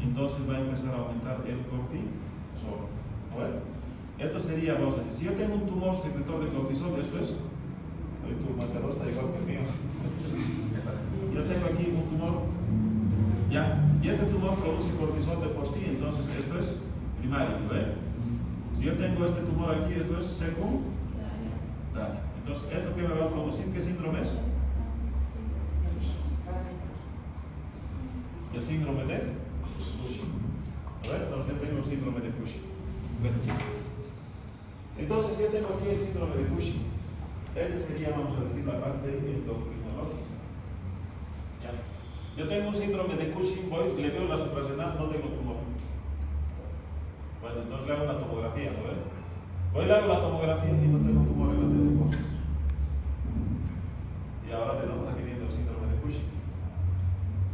Entonces va a empezar a aumentar el cortisol. ¿No ve? Esto sería, vamos a decir, si yo tengo un tumor secretor de cortisol, esto es, tu marcador está igual que el mío. Yo tengo aquí un tumor, ya, y este tumor produce cortisol de por sí, entonces esto es primario, ¿ve? Si yo tengo este tumor aquí, esto es secundario. Entonces, ¿esto qué me va a producir? ¿Qué síndrome es? El síndrome de Cushing. Entonces yo tengo el síndrome de Cushing. Entonces yo tengo aquí el síndrome de Cushing. Este sería, vamos a decir, la parte endocrinológica. Ya. Yo tengo un síndrome de Cushing, voy, le veo la suprarrenal, no tengo tumor. Bueno, entonces le hago una tomografía, ¿no ven? Voy, le hago la tomografía y no tengo tumor en la televisión. Y ahora de dónde está viniendo el síndrome de Cushing.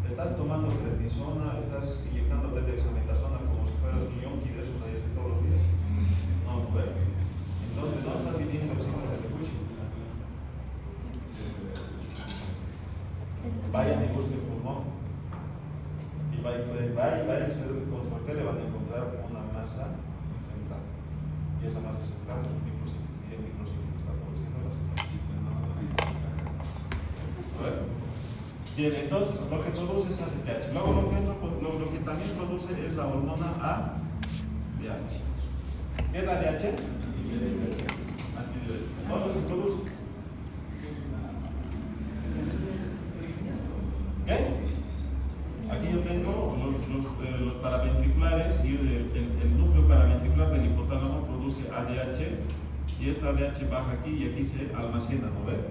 Estás tomando prednisona, estás inyectando dexametasona como si fueras un yonki de esos ahí así todos los días. No, ¿no ven? Entonces, ¿de dónde está viniendo el síndrome de Cushing? Vayan y busquen pulmón. Y vaya, con suerte le van a encontrar una masa central. Y esa masa central es un microciclo. Y el microciclo está produciendo la célula. Bien, entonces lo que produce es ACTH. Luego lo que también produce es la hormona ADH. ¿Qué es la ADH? Entonces se produce. ¿Qué? Aquí yo tengo los paraventriculares y el núcleo paraventricular del hipotálamo produce ADH y esta ADH baja aquí y aquí se almacena, ¿no ve?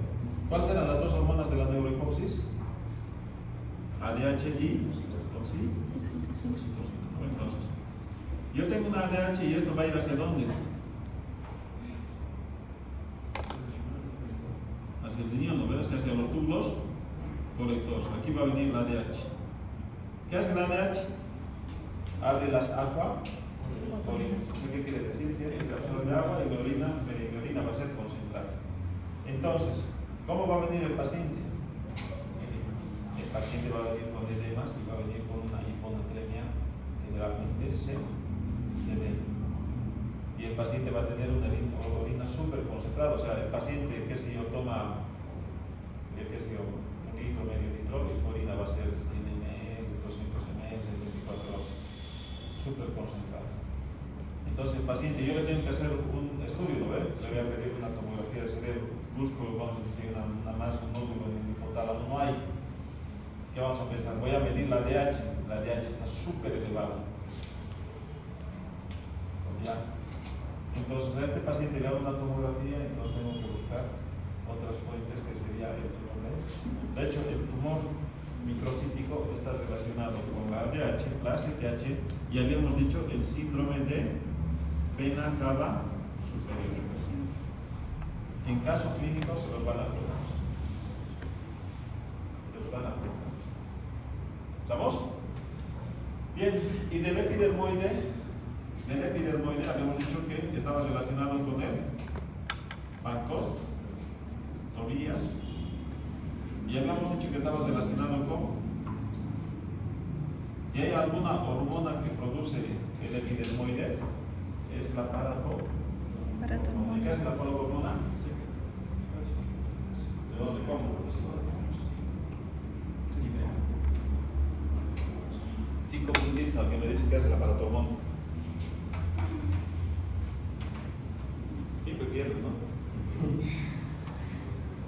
¿Cuáles eran las dos hormonas de la neurohipófisis? ADH y oxitocina, ¿no? Entonces, yo tengo una ADH y esto va a ir hacia dónde? Hacia el riñón, ¿no ves? Hacia los túbulos colectores. Aquí va a venir la ADH. ¿Qué hace la ADH? Hace las acuapolinas. ¿Qué quiere decir? Que el absorbe de agua y mi orina va a ser concentrada. Entonces, ¿cómo va a venir el paciente? El paciente va a venir con edemas y va a venir con una hiponatremia generalmente severa. Y el paciente va a tener una orina súper concentrada. O sea, el paciente, que si yo toma, qué sé yo, un litro, medio litro, y su orina va a ser 100 ml, 200 ml, 24 horas, súper concentrada. Entonces el paciente, yo le tengo que hacer un estudio, ¿no ve? Le voy a pedir una tomografía de cerebro, busco, vamos a decir, una masa, un nódulo en el hipotálamo, no hay. ¿Qué vamos a pensar? Voy a medir la ADH, la ADH está súper elevada. ¿Ya? Entonces a este paciente le hago una tomografía, entonces tengo que buscar otras fuentes que sería el tumor. De hecho, el tumor microcítico está relacionado con la ADH, la ACTH y habíamos dicho el síndrome de vena cava superior. En caso clínico se los van a preguntar. ¿Estamos? Bien, y del epidermoide habíamos dicho que estaba relacionado con el Pancoast, Tobías, y habíamos dicho que estaba relacionado con, si hay alguna hormona que produce el epidermoide, es la paratormona. ¿Qué es la paratormona? ¿De dónde come? Chico puntitos al que me dice que hace la paratormona. Siempre pierde, ¿no?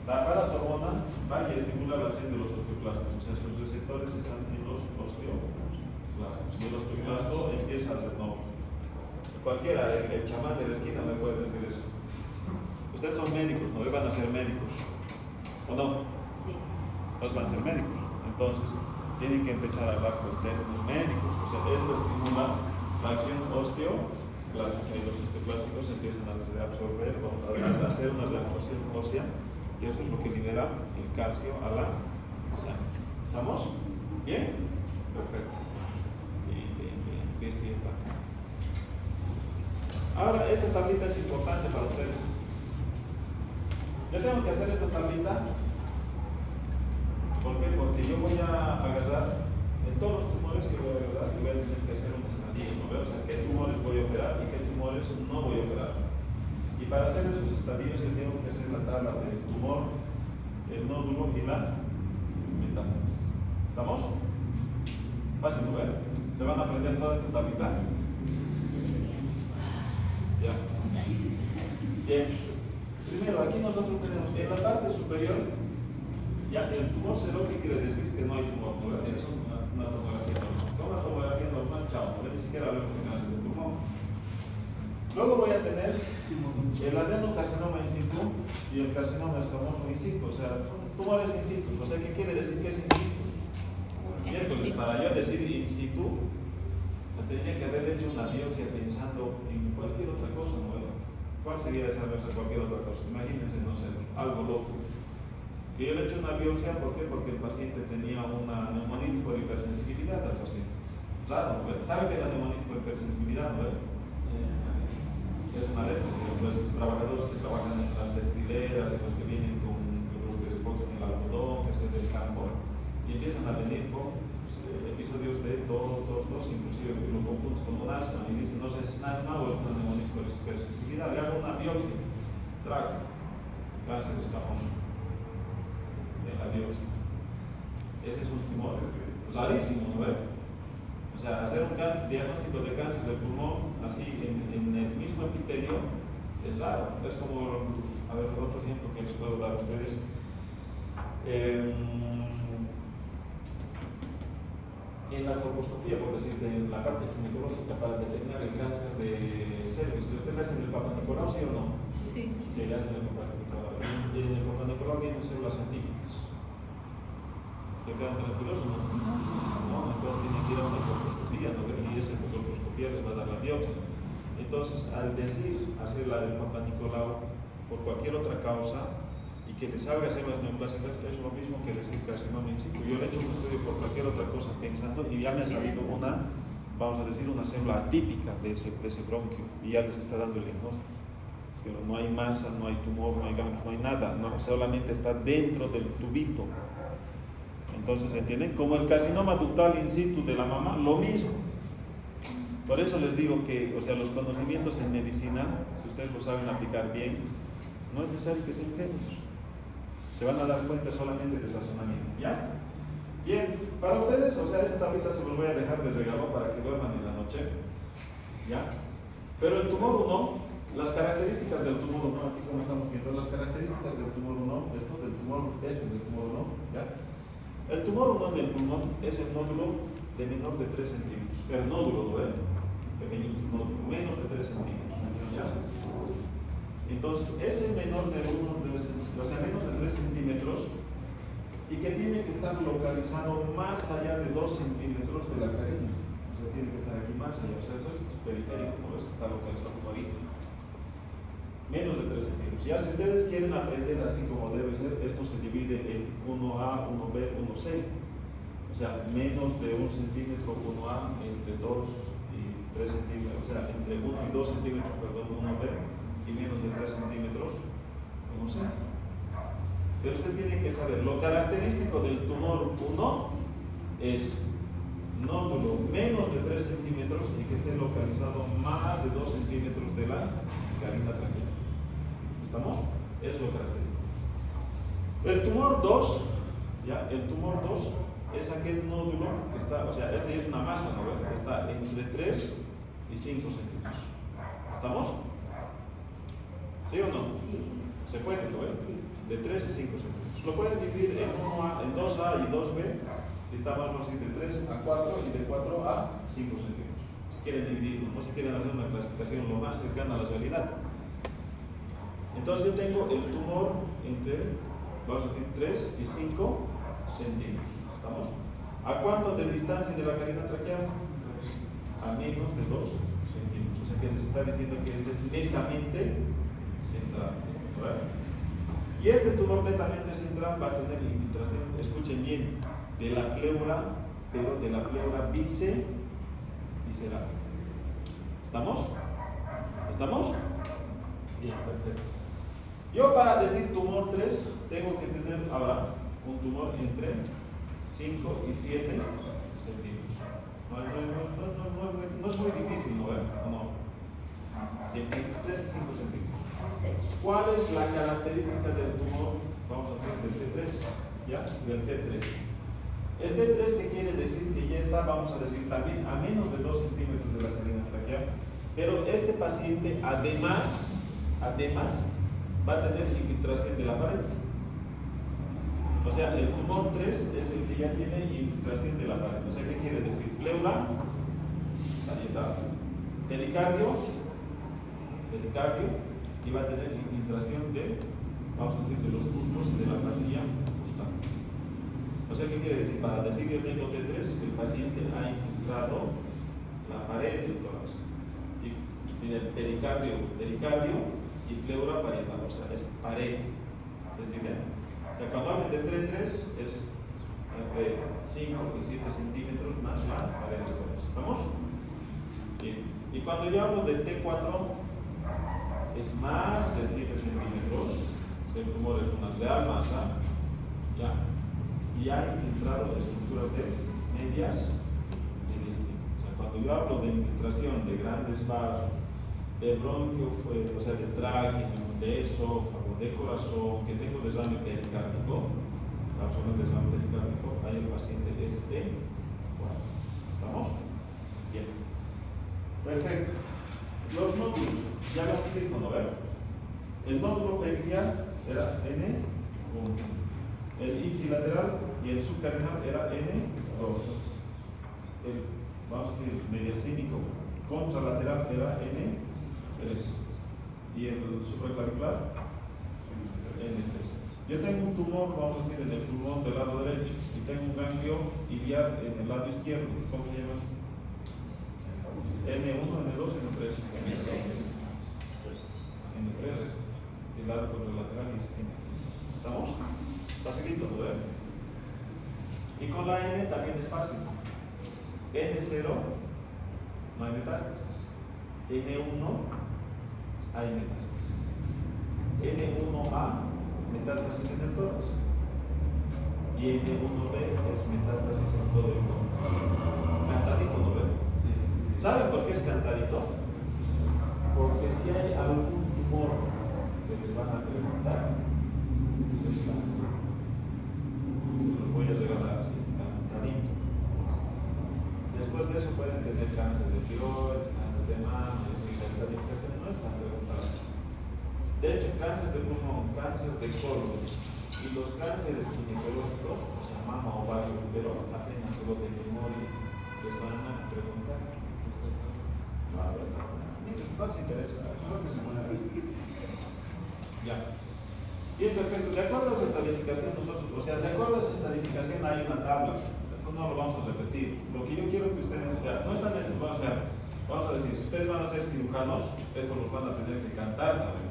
La paratormona va y estimula la acción de los osteoclastos, o sea, sus receptores están en los osteoclastos. Y el osteoclasto empieza a renovar. Cualquiera, el chamán de la esquina me puede decir eso. Ustedes son médicos, ¿no? Van a ser médicos. ¿O no? Sí. Entonces van a ser médicos. Entonces, tienen que empezar a hablar con términos médicos. O sea, esto estimula la acción osteoclástica y los osteoclásticos empiezan a desarrollar absorber o a hacer una reabsorción ósea y eso es lo que libera el calcio a la sangre. ¿Estamos? ¿Bien? Perfecto. Bien. Listo, ya está. Ahora, esta tablita es importante para ustedes. Yo tengo que hacer esta tablita. ¿Por qué? Porque yo voy a agarrar, en todos los tumores yo voy a agarrar y voy a tener que hacer un estadismo, ¿verdad? O sea, qué tumores voy a operar y qué tumores no voy a operar. Y para hacer esos estadios yo tengo que hacer la tabla del tumor, el nódulo y la metástasis. ¿Estamos? Fácil, ¿no? ¿Se van a aprender toda esta tablita? Ya. Bien. Primero, aquí nosotros tenemos en la parte superior, ya el tumor cero, ¿qué quiere decir? Que no hay tumor, ¿no? Eso es una tomografía normal. Con una tomografía normal, chao, ni siquiera hablemos de cáncer de pulmón. Luego voy a tener el adenocarcinoma in situ y el carcinoma escamoso in situ, o sea, son tumores in situ. O sea, ¿qué quiere decir que es in situ? Miércoles, para yo decir in situ, tendría que haber hecho una biopsia pensando en cualquier otra cosa nueva. ¿Cuál sería esa biopsia? Cualquier otra cosa. Imagínense, no sé, algo loco. Que yo le he hecho una biopsia, ¿por qué? Porque el paciente tenía una neumonitis por hipersensibilidad al paciente. Claro, ¿no? ¿Sabe qué es la neumonitis por hipersensibilidad? ¿No? Es una alergia. Los trabajadores que trabajan en las textileras, los que vienen con los que se ponen en el algodón, que se del campo, y empiezan a venir con episodios de tos, inclusive lo confundes con un asma y dicen, no sé si es asma o es una neumonitis por hipersensibilidad. Le hago una biopsia, trago, cáncer escamoso de la biopsia. Ese es un tumor rarísimo, ¿no? O sea, hacer un diagnóstico de cáncer de pulmón así en el mismo epitelio es raro. Es como, a ver, otro ejemplo que les puedo dar a ustedes. En la colposcopía, por decirte, en la parte ginecológica para determinar el cáncer de cervix, ¿usted le hacen el Papa Nicolau, sí o no? Sí. Sí, le hacen el Papa Nicolau. En el Papa Nicolau vienen células atípicas. ¿Te quedan tranquilos o no? No, entonces tienen que ir a una colposcopía, ¿no? Y esa colposcopía les va a dar la biopsia. Entonces, al decir hacer la del Papa Nicolau por cualquier otra causa, y que le salga células neoplásicas es lo mismo que decir carcinoma in situ. Yo le he hecho un estudio por cualquier otra cosa pensando y ya me ha salido una, vamos a decir, una célula atípica de ese bronquio y ya les está dando el diagnóstico. Pero no hay masa, no hay tumor, no hay ganglios, no hay nada, no, solamente está dentro del tubito. Entonces, ¿entienden? Como el carcinoma ductal in situ de la mamá, lo mismo. Por eso les digo que, o sea, los conocimientos en medicina, si ustedes lo saben aplicar bien, no es necesario que sean genios. Se van a dar cuenta solamente del razonamiento, ¿ya? Bien, para ustedes, o sea, esta tablita se los voy a dejar de regalo para que duerman en la noche, ¿ya? Pero el tumor 1, las características del tumor 1, aquí como estamos viendo, las características del tumor 1, esto del tumor, este es el tumor 1, ¿ya? El tumor 1 del pulmón es el nódulo de menor de 3 centímetros, el nódulo, ¿no? Pequeñito, nódulo, menos de 3 centímetros, ¿ya? Entonces, ese menor de 1, o sea, menos de 3 centímetros y que tiene que estar localizado más allá de 2 centímetros de la carina. O sea, tiene que estar aquí más allá. O sea, eso es periférico, como ves, está localizado ahorita. Menos de 3 centímetros. Ya si ustedes quieren aprender así como debe ser, esto se divide en 1A, 1B, 1C. O sea, menos de 1 centímetro, 1A, entre 2 y 3 centímetros. O sea, entre 1 y 2 centímetros, perdón, 1B. Y menos de 3 centímetros, como sea. Pero usted tiene que saber, lo característico del tumor 1 es nódulo menos de 3 centímetros y que esté localizado más de 2 centímetros de la carina traqueal. ¿Estamos? Es lo característico. El tumor 2, ya, el tumor 2 es aquel nódulo que está, o sea, este es una masa, ¿no? Que está entre 3 y 5 centímetros. ¿Estamos? ¿Sí o no? Sí. Se puede, ¿no? Sí. De 3 y 5 centímetros. Lo pueden dividir en 1A, en 2A y 2B, si está más o menos de 3 a 4 y de 4 a 5 centímetros. Si quieren dividirlo, no si quieren hacer una clasificación lo más cercana a la realidad. Entonces yo tengo el tumor entre, vamos a decir, 3 y 5 centímetros. ¿Estamos? ¿A cuánto de distancia de la carina traqueal? A menos de 2 centímetros. O sea que les está diciendo que este es netamente central. ¿Verdad? Y este tumor netamente central va a tener infiltración, escuchen bien, de la pleura, pero de la pleura visceral. ¿Estamos? ¿Estamos? Bien, perfecto. Yo para decir tumor 3 tengo que tener ahora un tumor entre 5 y 7 centímetros. No es muy difícil mover, no. Entre 3 y 5 centímetros. ¿Cuál es la característica del tumor? Vamos a hacer del T3, ¿ya? Del T3. El T3, ¿qué quiere decir? Que ya está, vamos a decir también, a menos de 2 centímetros de la carina traqueal. Pero este paciente además va a tener infiltración de la pared. O sea, el tumor 3 es el que ya tiene infiltración de la pared. O sea, ¿qué quiere decir? Pleura, parietal, pericardio, y va a tener infiltración de, vamos a decir, de los muslos y de la parrilla costal. O sea, ¿qué quiere decir? Para decir que yo tengo T3, el paciente ha infiltrado la pared del tórax. Y tiene pericardio y pleura parietal, o sea, es pared. ¿Se entiende? O sea, cuando hablan de T3 es entre 5 y 7 centímetros más la pared del tórax. ¿Estamos? Bien. Y cuando yo hablo de T4, es más de 7 centímetros. El tumor es una real masa, ¿ya? Y ha infiltrado estructuras de medias de intestino. O sea, cuando yo hablo de infiltración de grandes vasos, de bronquio, o sea, de tráquea, de esófago, de corazón, que tengo desarme pericárdico, estamos hablando de desarme pericárdico, ahí el paciente es T4. ¿Estamos? Bien. Perfecto. Los nódulos, ya lo hemos visto, ¿no? El nódulo pericial era N1, el ipsilateral y el subterminal era N2, el, vamos a decir, mediastínico contralateral era N3 y el supraclavicular N3. Yo tengo un tumor, vamos a decir, en el pulmón del lado derecho y tengo un ganglio iliar en el lado izquierdo. ¿Cómo se llama? N1, N2, N3. N3. El lado contralateral es N3. ¿Estamos? Facilito, ¿no? Y con la N también es fácil. N0 no hay metástasis. N1 hay metástasis. N1A, metástasis en el tórax. Y N1B es metástasis en todo el cuerpo. Cantadito, ¿no ven? ¿Saben por qué es cantadito? Porque si hay algún tumor que les van a preguntar, es cáncer. Se los voy a regalar así, cantadito. Después de eso pueden tener cáncer de tiroides, cáncer de mama, y así, las calificaciones no están preguntadas. De hecho, cáncer de pulmón, cáncer de colon y los cánceres ginecológicos, o sea, mama, ovario, útero, apenas se lo de memoria, les van a preguntar. No, a ver, mientras no se interesa, creo que se pone a ver. Ya. Bien, perfecto. De acuerdo a esa estadificación, nosotros, o sea, de acuerdo a esa estadificación hay una tabla. No lo vamos a repetir. Lo que yo quiero que ustedes, o sea, no están, vamos a decir, si ustedes van a ser cirujanos, esto los van a tener que cantar también.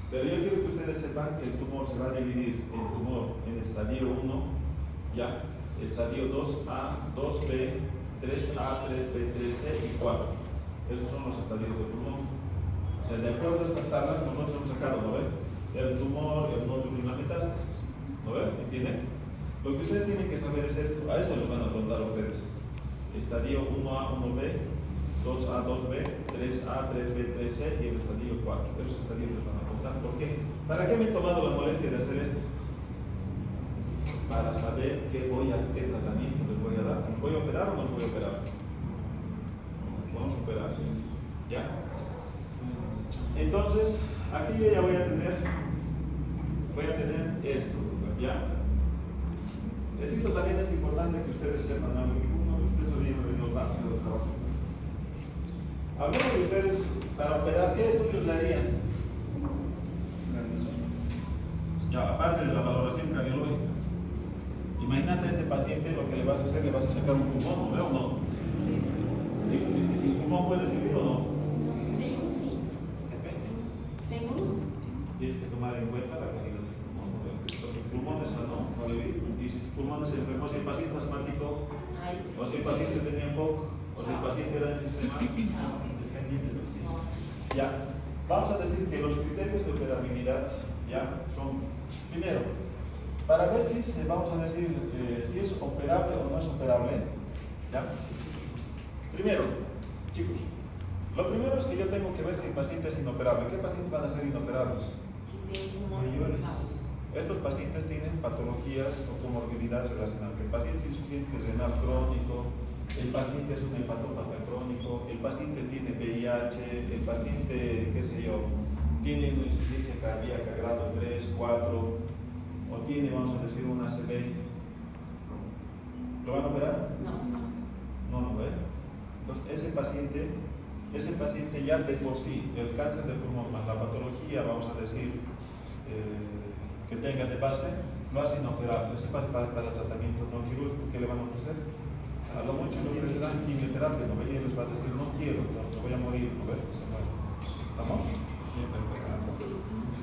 Pero yo quiero que ustedes sepan que el tumor se va a dividir en tumor en estadio 1, ya, estadio 2A, 2B, 3A, 3B, 3C y 4. Esos son los estadios del pulmón. O sea, de acuerdo a estas tablas, nosotros hemos sacado, ¿no ven? El tumor, el nódulo y la metástasis. ¿No ven? ¿Entienden? Lo que ustedes tienen que saber es esto. A esto les van a preguntar a ustedes. Estadio 1A, 1B, 2A, 2B, 3A, 3B, 3C y el estadio 4. Esos estadios les van a preguntar. ¿Por qué? ¿Para qué me he tomado la molestia de hacer esto? Para saber qué tratamiento les voy a dar. ¿Los voy a operar o no los voy a operar? Vamos a operar. ¿Ya? Entonces, aquí yo ya voy a tener esto. ¿Ya? Esto también es importante que ustedes sepan algo. Uno de ustedes hoy me venido rápido de trabajo. Algunos de ustedes, para operar, ¿qué estudios le harían? Ya, aparte de la valoración cardiológica. Imagínate a este paciente lo que le vas a hacer, le vas a sacar un pulmón, ¿no? ¿O no? Sí. ¿Y sin pulmón puedes vivir o no? Sí. Según tomar en cuenta la calidad del pulmón. Entonces, el pulmón es sano, ¿vale? Y si el pulmón se enfermó, si el paciente es asmático, o si el paciente tenía POC, o si el paciente era enfisema, ya. Vamos a decir que los criterios de operabilidad ya son, primero, para ver si vamos a decir si es operable o no es operable, ¿ya? Primero, chicos, lo primero es que yo tengo que ver si el paciente es inoperable. ¿Qué pacientes van a ser inoperables? Estos pacientes tienen patologías o comorbilidades relacionadas. El paciente es insuficiente renal crónico, el paciente es un hepatópata crónico, el paciente tiene VIH, el paciente, qué sé yo, tiene una insuficiencia cardíaca grado 3, 4, o tiene, vamos a decir, una ACV. ¿Lo van a operar? No, no, ¿eh? Entonces, ese paciente ya de por sí, el cáncer de pulmón más la patología, vamos a decir, que tenga de base, lo hace inoperable. Ese para tratamiento no quirúrgico, ¿qué le van a ofrecer? A lo mucho le ofrecerán quimioterapia, ¿no? Y él les va a decir, no quiero, entonces voy a morir, ¿no? Se muere. ¿Estamos? Bien, perfecto.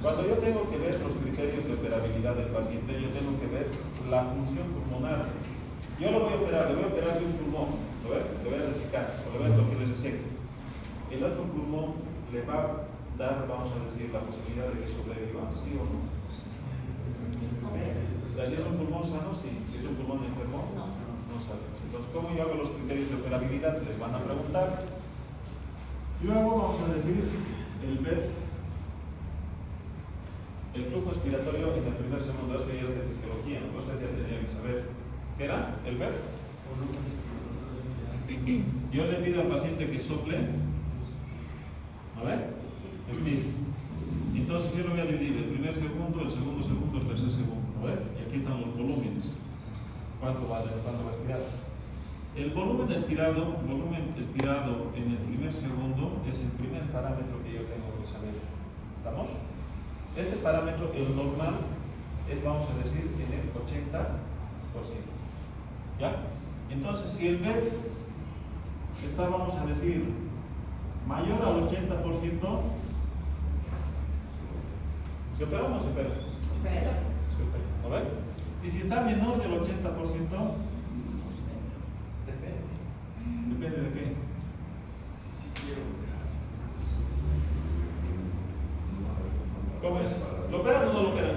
Cuando yo tengo que ver los criterios de operabilidad del paciente, yo tengo que ver la función pulmonar. Yo lo voy a operar, le voy a operar de un pulmón, ¿lo ves? Le voy a resecar, o le voy a lo que les reseque. El otro pulmón le va a dar, vamos a decir, la posibilidad de que sobreviva, ¿sí o no? O sea, si es un pulmón sano, sí. Si es un pulmón enfermo, no sabemos. Entonces, ¿cómo yo hago los criterios de operabilidad? Les van a preguntar. Luego vamos a decir el BEF, el flujo expiratorio en el primer segundo. Esto ya es de fisiología, ¿no? Ustedes ya tendrían que saber. ¿Qué era? ¿El BEF? Yo le pido al paciente que sople. ¿Vale? Entonces yo lo voy a dividir el primer segundo, el segundo segundo, el tercer segundo. ¿Vale? Y aquí están los volúmenes. ¿Cuánto va a expirar? El volumen expirado en el primer segundo es el primer parámetro que yo tengo que saber. ¿Estamos? Este parámetro, el normal, es, vamos a decir, en el 80%. ¿Ya? Entonces, si el BEF está, vamos a decir, mayor al 80%, ¿se opera o no se opera? Se opera, ¿no ven? Y si está menor del 80%, depende de qué. ¿Cómo es? ¿Lo operan o no lo operan?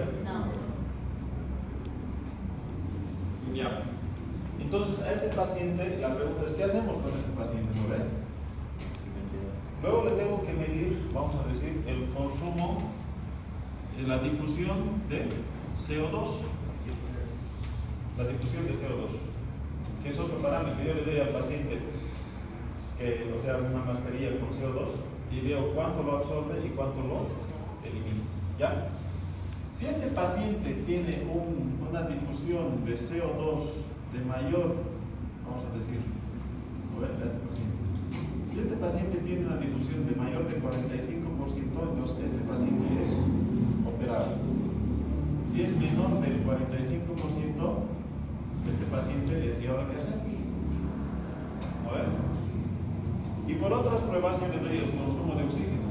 Ya. Entonces, a este paciente, la pregunta es, ¿qué hacemos con este paciente? ¿No ven? Luego le tengo que medir, vamos a decir, el consumo, la difusión de CO2. La difusión de CO2, que es otro parámetro. Yo le doy al paciente, o sea, una mascarilla con CO2 y veo cuánto lo absorbe y cuánto lo elimina. ¿Ya? Si este paciente tiene una difusión de CO2 de mayor, vamos a decir, este paciente. Si este paciente tiene una difusión de mayor de 45%, entonces este paciente es operable. Si es menor del 45%, este paciente es, ¿y ahora qué hacemos? A ver. Y por otras pruebas yo le doy el consumo de oxígeno.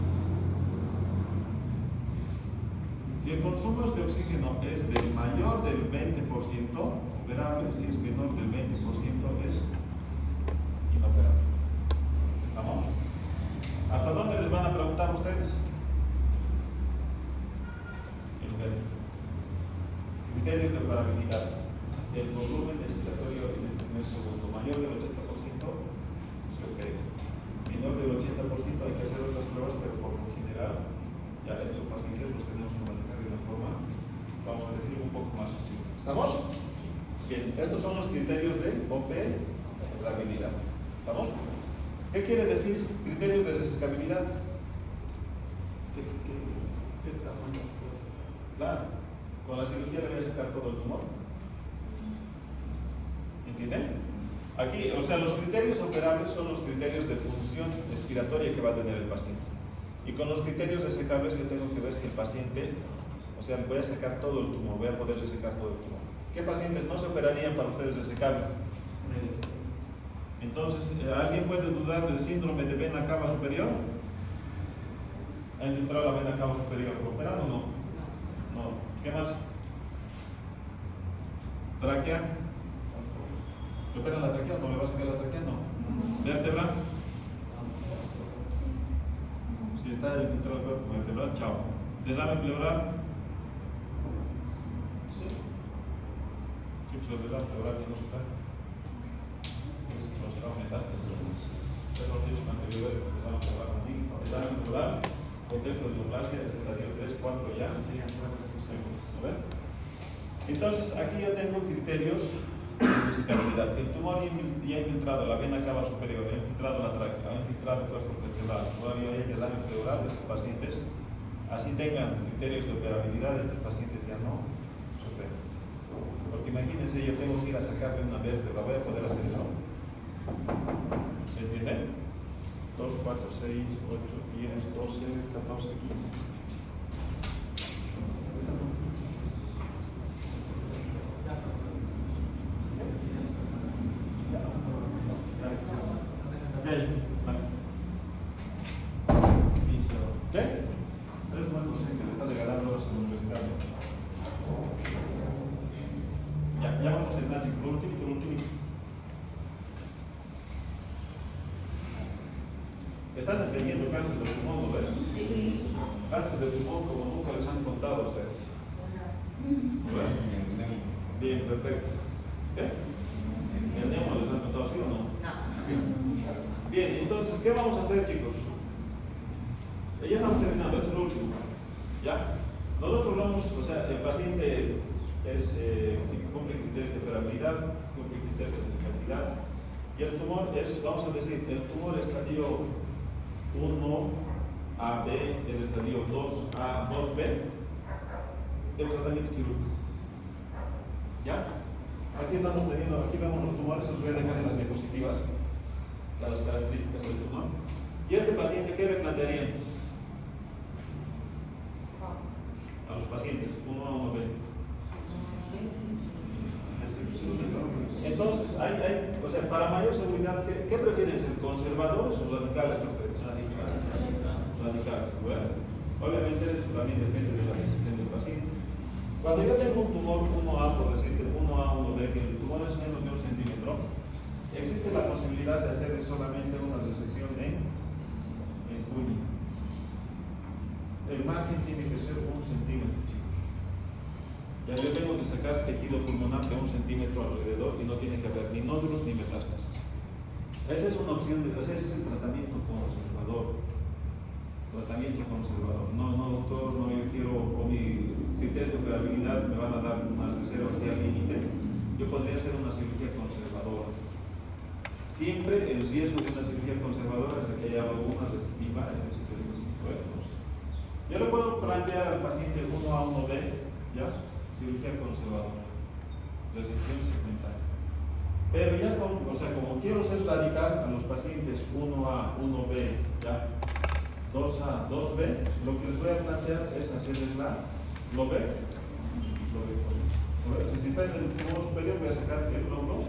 Si el consumo de oxígeno es del mayor del 20%, operable. Si es menor del 20%, es inoperable. ¿Estamos? ¿Hasta dónde les van a preguntar ustedes? El BEF. Criterios de operabilidad. El volumen expiratorio en el primer segundo mayor del 80% se opera. Menor del 80% hay que hacer otras pruebas, pero por lo general ya estos pacientes los tenemos que manejar de una forma, vamos a decir, un poco más estricta. ¿Estamos? Bien, estos son los criterios de operabilidad. ¿Estamos? ¿Qué quiere decir criterios de resecabilidad? ¿Qué tamaño se puede hacer? Claro, con la cirugía le voy a sacar todo el tumor. ¿Entienden? Aquí, o sea, los criterios operables son los criterios de función expiratoria que va a tener el paciente. Y con los criterios resecables yo tengo que ver si el paciente, o sea, voy a sacar todo el tumor, voy a poder resecar todo el tumor. ¿Qué pacientes no se operarían para ustedes resecable? Entonces, ¿alguien puede dudar del síndrome de vena cava superior? ¿Ha entrado la vena cava superior? ¿Lo operan o no? No. ¿Qué más? Tráquea. ¿Le opera la tráquea? ¿No le va a sacar la tráquea? No. ¿Vértebra? Si está infiltrado el cuerpo vertebral, chao. ¿Desame pleural? Sí. Sí, pues el desame pleural que no se cae. Pues no será metástasis. Pero no tienes anterioridad porque desame pleural maligno. Desame pleural, contexto de neoplasia, es estadio 3, 4 ya. A ver. Entonces, aquí yo tengo criterios de visitabilidad. Si el tumor ya ha infiltrado la vena cava superior, ha infiltrado la tráquea, ha infiltrado el cuerpo vertebral, todavía hay desame pleural, estos pacientes, así tengan criterios de operabilidad, estos pacientes ya no se operan. Porque imagínense, yo tengo que ir a sacarle una vértebra, ¿voy a poder hacer eso? ¿Se entiende? 2, 4, 6, 8, 10, 12, 14, 15. ¿Qué? Es una cosa que le estás regalando a los universitarios. Ya vamos a terminar, chicos. Lo último. Están entendiendo cáncer del pulmón, ¿no ves? Sí. Cáncer del pulmón como nunca les han contado a ustedes. Bueno, bien, perfecto. ¿Qué? ¿El nemo les han contado, sí o no? No. Bien, entonces, ¿qué vamos a hacer, chicos? Ya estamos terminando, esto es lo último. ¿Ya? Nosotros vamos, o sea, el paciente cumple criterios de operabilidad, cumple criterios de discapacidad, y el tumor es, vamos a decir, el tumor estadio 1AB, el estadio 2A, 2B, el tratamiento es quirúrgico. ¿Ya? Aquí estamos teniendo, aquí vemos los tumores, os voy a dejar en las diapositivas las características del tumor. ¿Y este paciente qué le plantearíamos? A los pacientes, 1A, 1B. Entonces, o sea, para mayor seguridad, ¿qué prefieren ser? ¿Conservadores o radicales ustedes? Radicales, bueno. Obviamente eso también depende de la decisión del paciente. Cuando yo tengo un tumor 1A, por decirte, 1A, 1B, que el tumor es menos de 1 centímetro, existe la posibilidad de hacerle solamente una resección en cuña. El margen tiene que ser 1 centímetro, chicos. Ya yo tengo que sacar tejido pulmonar de 1 centímetro alrededor y no tiene que haber ni nódulos ni metástasis. Esa es una opción, ese es el tratamiento conservador. No, doctor, no, yo quiero, con mi criterio de operabilidad me van a dar unas reservas y al límite. Yo podría hacer una cirugía conservadora. Siempre el riesgo de una cirugía conservadora es de que haya alguna recidiva en ese periodo psicoéticos. Yo le puedo plantear al paciente 1A, 1B, ¿ya? Cirugía conservadora, resección segmental. Pero ya como quiero ser radical a los pacientes 1A, 1B, ¿ya? 2A, 2B, lo que les voy a plantear es hacerles la lobe. Si está en el lóbulo superior, voy a sacar el lóbulo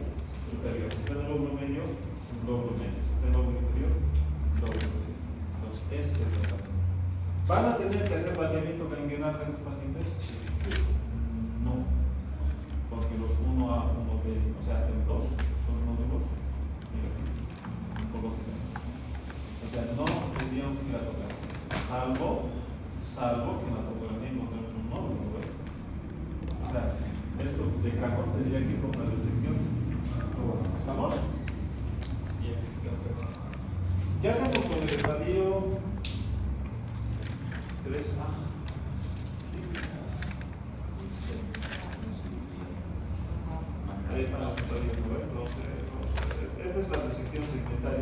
superior. Si está en el lóbulo medio, un lóbulo medio. Si está en el lóbulo inferior, un lóbulo inferior. Entonces, ese es el tratamiento. ¿Van a tener que hacer vaciamiento ganglionar de estos pacientes? Sí. No. Porque los 1A, 1B, o sea, hasta el 2, son nódulos oncológicos. O sea, no tendríamos que ir a tocar. Salvo que en la topografía encontremos un nódulo, ¿ves? O sea, esto de cajón tendría que ir con una resección. ¿Estamos? Bien, perfecto. ¿Qué hacemos con el estadio 3A? Ahí están los estadios, ¿no? Entonces, esta es la resección segmentaria.